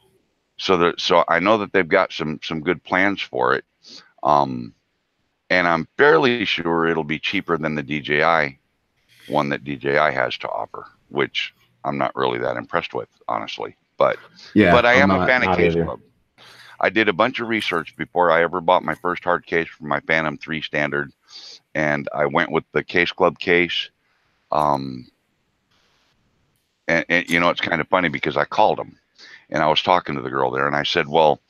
So I know that they've got some good plans for it. And I'm fairly sure it'll be cheaper than the DJI one that DJI has to offer, which I'm not really that impressed with, honestly. But yeah, but I am a fan of Case Club. I did a bunch of research before I ever bought my first hard case for my Phantom 3 Standard, and I went with the Case Club case. And you know, it's kind of funny because I called them, and I was talking to the girl there, and I said, well,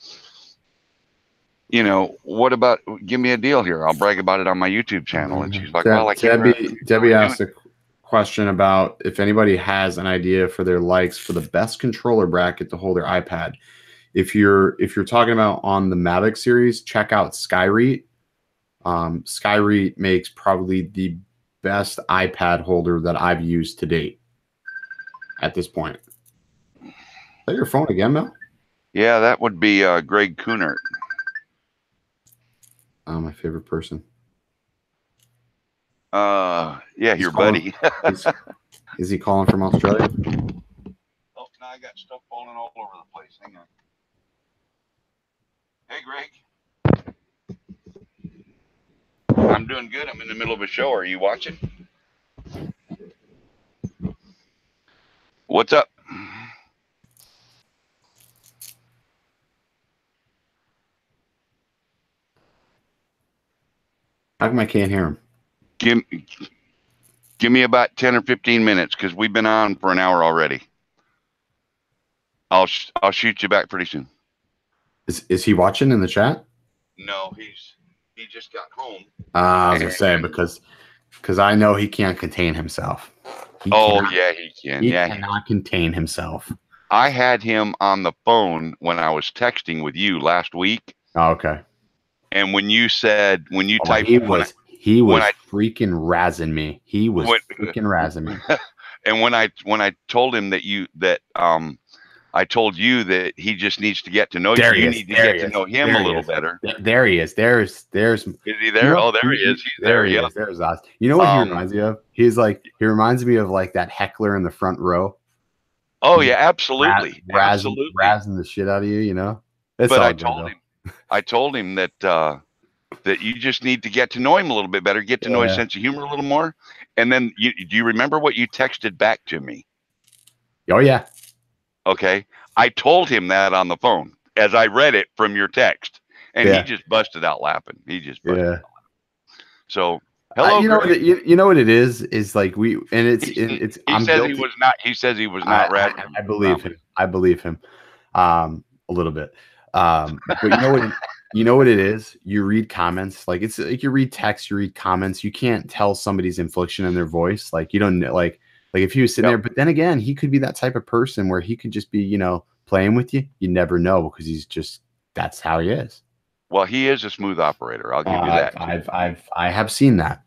you know, what about, give me a deal here. I'll brag about it on my YouTube channel. And she's like, well, I can't. Debbie asked a question about if anybody has an idea for their likes for the best controller bracket to hold their iPad. If you're talking about on the Mavic series, check out Skyreet. Skyreet makes probably the best iPad holder that I've used to date at this point. that your phone again, Mel? Yeah, that would be Greg Kunert. Oh, my favorite person. Yeah, He's your calling, buddy. is he calling from Australia? Oh, now I got stuff falling all over the place. Hang on. Hey, Greg. I'm doing good. I'm in the middle of a show. Are you watching? What's up? How come I can't hear him? Give me about 10 or 15 minutes because we've been on for an hour already. I'll shoot you back pretty soon. Is he watching in the chat? No, he just got home. I was gonna say because I know he can't contain himself. Yeah, he can. He cannot contain himself. I had him on the phone when I was texting with you last week. Oh, okay. And when you typed, he was freaking razzing me. He was freaking razzing me. And when I told him I told you that he just needs to get to know you. You need to get to know him a little better. There he is. There's. Is he there? Oh, there he is. He's there. Yeah. There's Oz. You know what he reminds me of? He reminds me of like that heckler in the front row. Oh yeah, absolutely. Razzing the shit out of you. You know. But I told him that that you just need to get to know him a little bit better, get to know his sense of humor a little more. And then do you remember what you texted back to me? Oh yeah. Okay. I told him that on the phone as I read it from your text, and he just busted out laughing. He just busted out laughing. So hello. You know what it is like he says he was not rad. I believe him. I believe him. A little bit. But you know what it is? You read comments, like it's like you read text, you read comments, you can't tell somebody's inflection in their voice. Like you don't like if he was sitting there, but then again, he could be that type of person where he could just be, playing with you. You never know because that's how he is. Well, he is a smooth operator. I'll give you that. I have seen that.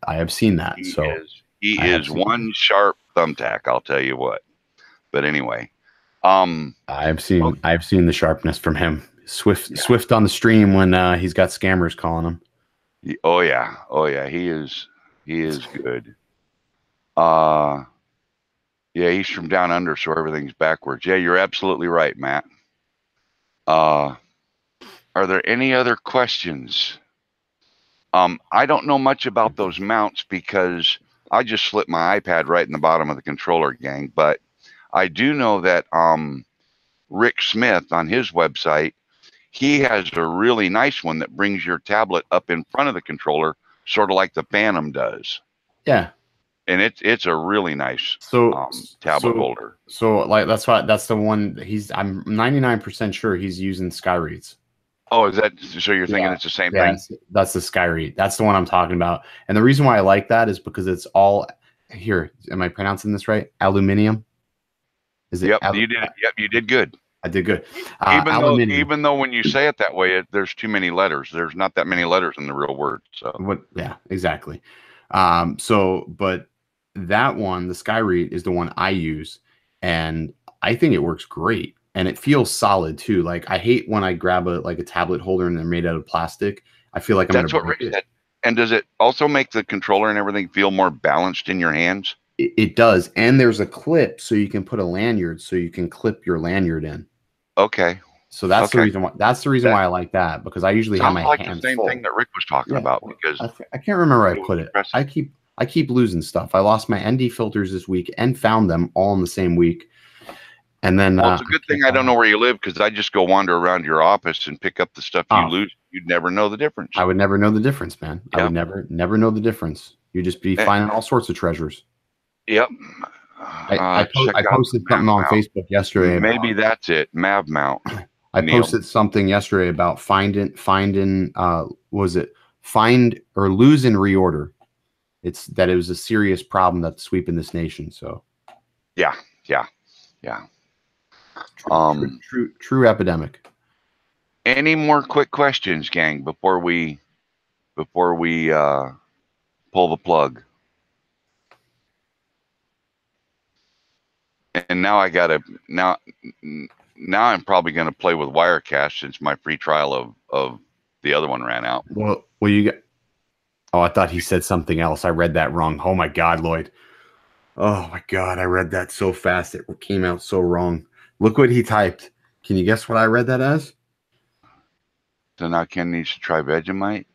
He is one sharp thumbtack. I'll tell you what. But anyway, I've seen the sharpness from him. Swift on the stream when he's got scammers calling him. Oh yeah. He is good. Yeah, he's from down under, so everything's backwards. Yeah, you're absolutely right, Matt. Are there any other questions? I don't know much about those mounts because I just slipped my iPad right in the bottom of the controller, gang. But I do know that Rick Smith on his website, he has a really nice one that brings your tablet up in front of the controller, sort of like the Phantom does. Yeah. And it's a really nice tablet holder. So like that's the one I'm 99% sure he's using Skyreads. Oh, is that so? You're thinking it's the same thing? That's the Skyread. That's the one I'm talking about. And the reason why I like that is because it's all here. Am I pronouncing this right? Aluminium. Is it? Yep, you did. Yep, you did good. I did good. Even though when you say it that way, there's too many letters. There's not that many letters in the real word. So yeah, exactly. But that one, the Skyread, is the one I use, and I think it works great, and it feels solid too. Like I hate when I grab a tablet holder and they're made out of plastic. I feel like that's what Rick said. And does it also make the controller and everything feel more balanced in your hands? It does, and there's a clip so you can put a lanyard, so you can clip your lanyard in. Okay. So that's the reason why. That's the reason why I like that, because I usually have my hands the same full. Thing that Rick was talking about, because I can't remember where I put it. I keep losing stuff. I lost my ND filters this week and found them all in the same week. And then it's a good thing I don't know where you live, because I just go wander around your office and pick up the stuff you lose. You'd never know the difference. I would never know the difference, man. Yeah. I would never know the difference. You'd just be finding all sorts of treasures. Yep. I posted something on Facebook yesterday. Maybe that's it. Mav mount. I posted something yesterday about finding was it find or lose and reorder. It was a serious problem that's sweeping this nation. So yeah. True epidemic. Any more quick questions, gang, before we pull the plug? And now now I'm probably going to play with Wirecast since my free trial of the other one ran out. Well, you got. Oh, I thought he said something else. I read that wrong. Oh my God, Lloyd. Oh my God, I read that so fast. It came out so wrong. Look what he typed. Can you guess what I read that as? So now Ken needs to try Vegemite.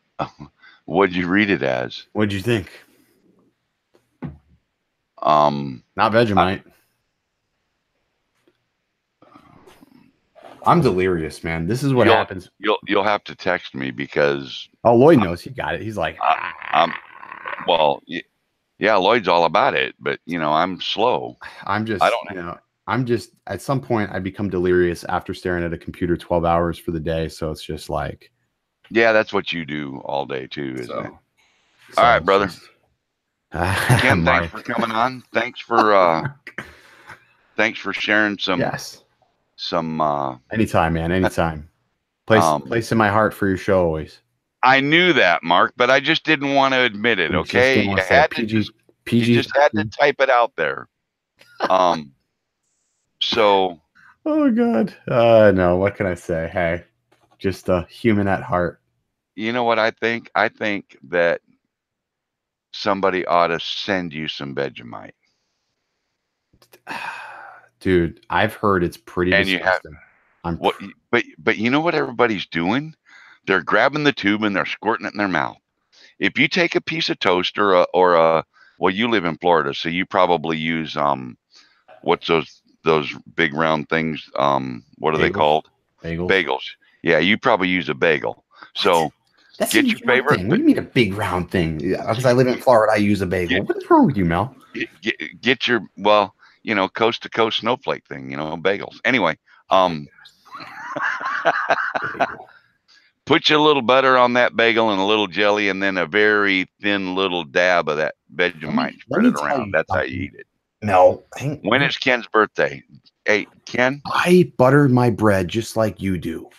What'd you read it as? What'd you think? Not Vegemite. I'm delirious, man. This is what happens. You'll have to text me because Lloyd knows he got it. He's like, well, yeah, Lloyd's all about it, but I'm slow. I'm just at some point I become delirious after staring at a computer 12 hours for the day. So it's just like, yeah, that's what you do all day too, isn't it? So all right, brother. Ken, thanks for coming on. Thanks for sharing some. Yes. Some anytime, man. Anytime. Place in my heart for your show always. I knew that, Mark, but I just didn't want to admit it. Okay, you just had to type it out there. So. Oh God. No. What can I say? Hey, just a human at heart. You know what I think? I think that somebody ought to send you some Vegemite. Dude, I've heard it's pretty disgusting. But you know what everybody's doing? They're grabbing the tube and they're squirting it in their mouth. If you take a piece of toast or well, you live in Florida, so you probably use what's those big round things? What are they called? Bagels. Yeah, you probably use a bagel. So that's get your favorite thing. What do you mean a big round thing? Because I live in Florida, I use a bagel. What's wrong with you, Mel? Get your coast to coast snowflake thing, bagels. Anyway, put your little butter on that bagel and a little jelly and then a very thin little dab of that Vegemite. Spread it around. That's how you eat it. No. When is Ken's birthday? Hey, Ken? I butter my bread just like you do.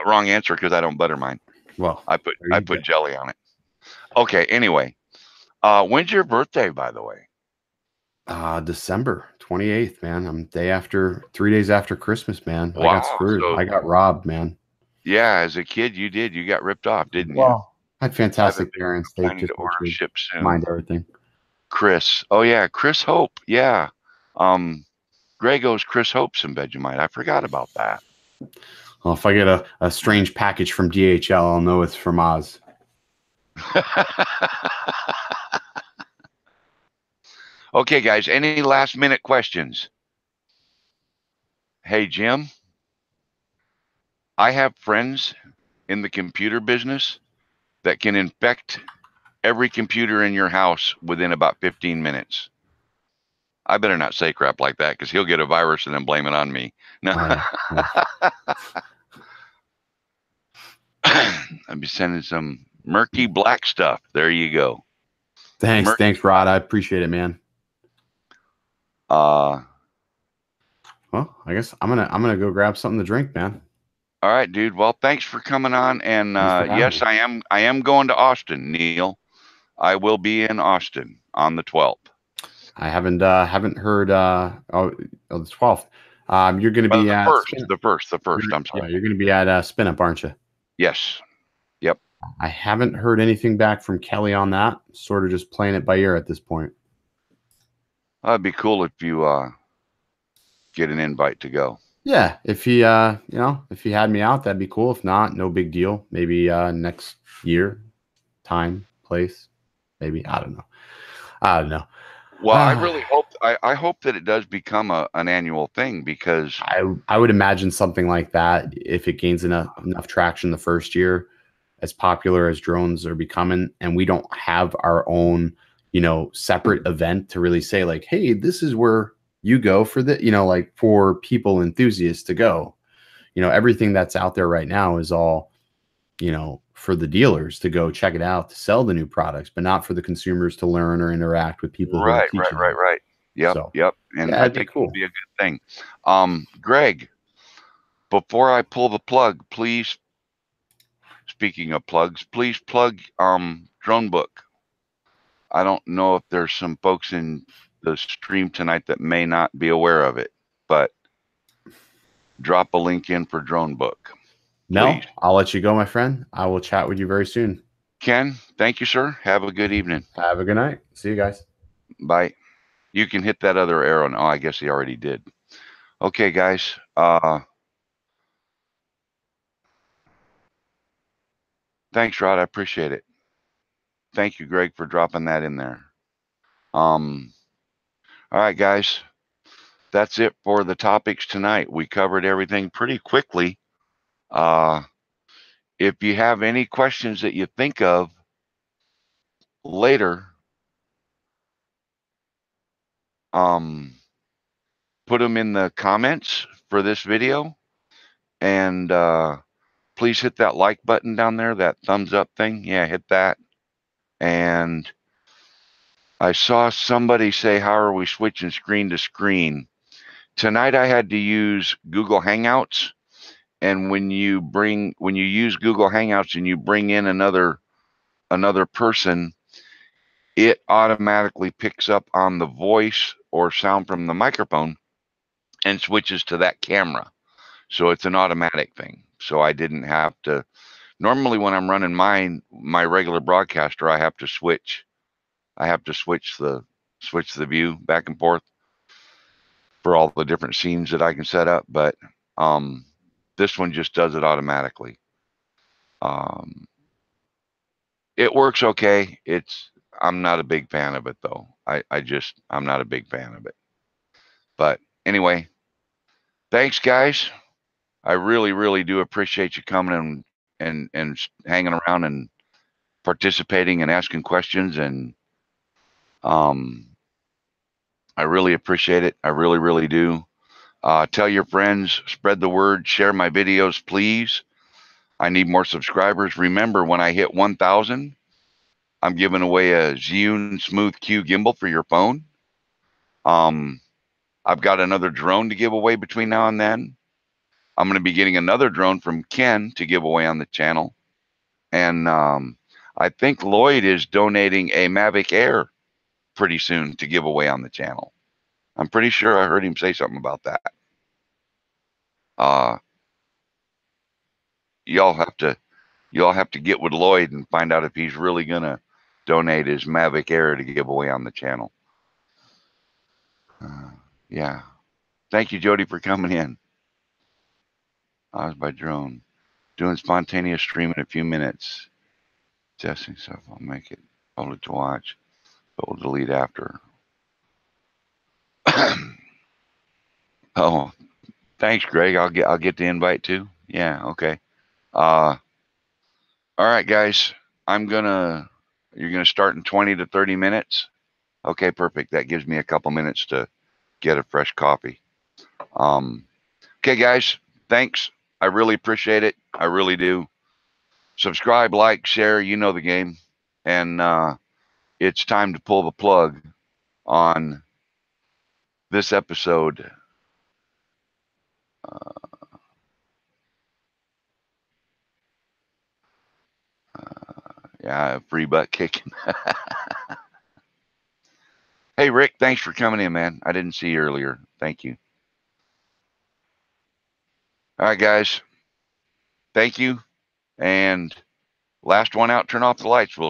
Wrong answer because I don't butter mine. Well, I put jelly on it. Okay, anyway. When's your birthday, by the way? December 28th, man. I'm 3 days after Christmas, man. Wow, I got screwed. I got robbed, man. Yeah, as a kid, you did. You got ripped off, didn't you? Well, I had fantastic parents. They just order ship soon. Mind everything. Chris. Oh yeah, Chris Hope. Yeah. Greg owes Chris Hope some Vegemite. I forgot about that. Well, if I get a strange package from DHL, I'll know it's from Oz. Okay, guys, any last minute questions? Hey, Jim, I have friends in the computer business that can infect every computer in your house within about 15 minutes. I better not say crap like that because he'll get a virus and then blame it on me. No. I'll be sending some murky black stuff. There you go. Thanks, Rod. I appreciate it, man. Well, I guess I'm gonna go grab something to drink, man. All right, dude. Well, thanks for coming on. And yes, I am going to Austin, Neil. I will be in Austin on the 12th. I haven't heard the 12th. You're going to be at the first. I'm sorry. Yeah, you're going to be at Spin Up, aren't you? Yes. Yep. I haven't heard anything back from Kelly on that. Sort of just playing it by ear at this point. It'd be cool if you get an invite to go. Yeah, if he if he had me out, that'd be cool. If not, no big deal. Maybe next year, time, place, maybe. I don't know. Well, I really hope I hope that it does become an annual thing because I would imagine something like that if it gains enough traction the first year, as popular as drones are becoming, and we don't have our own separate event to really say like, hey, this is where you go for the like for people enthusiasts to go. Everything that's out there right now is all for the dealers to go check it out to sell the new products, but not for the consumers to learn or interact with people. Right. Yep. Yep. And I think it'll be a good thing. Greg, before I pull the plug, please, speaking of plugs, please plug Drone Book. I don't know if there's some folks in the stream tonight that may not be aware of it, but drop a link in for Drone Book. No, Please. I'll let you go, my friend. I will chat with you very soon. Ken, thank you, sir. Have a good evening. Have a good night. See you guys. Bye. You can hit that other arrow. Oh, I guess he already did. Okay, guys. Thanks, Rod. I appreciate it. Thank you, Greg, for dropping that in there. All right, guys. That's it for the topics tonight. We covered everything pretty quickly. If you have any questions that you think of later, put them in the comments for this video, and please hit that like button down there, that thumbs up thing. Yeah, hit that. And I saw somebody say, how are we switching screen to screen? Tonight I had to use Google Hangouts, and when you use Google Hangouts and you bring in another person, it automatically picks up on the voice or sound from the microphone and switches to that camera. So it's an automatic thing. So I didn't have to. Normally when I'm running my regular broadcaster, I have to switch the view back and forth for all the different scenes that I can set up, but this one just does it automatically. It works okay. I'm not a big fan of it though. I'm not a big fan of it. But anyway, thanks guys. I really, really do appreciate you coming and hanging around and participating and asking questions, and I really appreciate it. I really, really do. Tell your friends, spread the word, share my videos, please. I need more subscribers. Remember, when I hit 1,000, I'm giving away a Zhiyun Smooth Q gimbal for your phone. I've got another drone to give away between now and then. I'm going to be getting another drone from Ken to give away on the channel. And I think Lloyd is donating a Mavic Air pretty soon to give away on the channel. I'm pretty sure I heard him say something about that. Y'all have to get with Lloyd and find out if he's really going to donate his Mavic Air to give away on the channel. Yeah. Thank you, Jody, for coming in. I was by drone. Doing spontaneous stream in a few minutes. Testing stuff. I'll make it public to watch, but we'll delete after. Oh, thanks, Greg. I'll get the invite too. Yeah, okay. All right, guys. You're gonna start in 20 to 30 minutes. Okay, perfect. That gives me a couple minutes to get a fresh coffee. Okay, guys. Thanks. I really appreciate it. I really do. Subscribe, like, share. You know the game. And it's time to pull the plug on this episode. Yeah, free butt kicking. Hey, Rick, thanks for coming in, man. I didn't see you earlier. Thank you. All right, guys. Thank you. And last one out, turn off the lights. We'll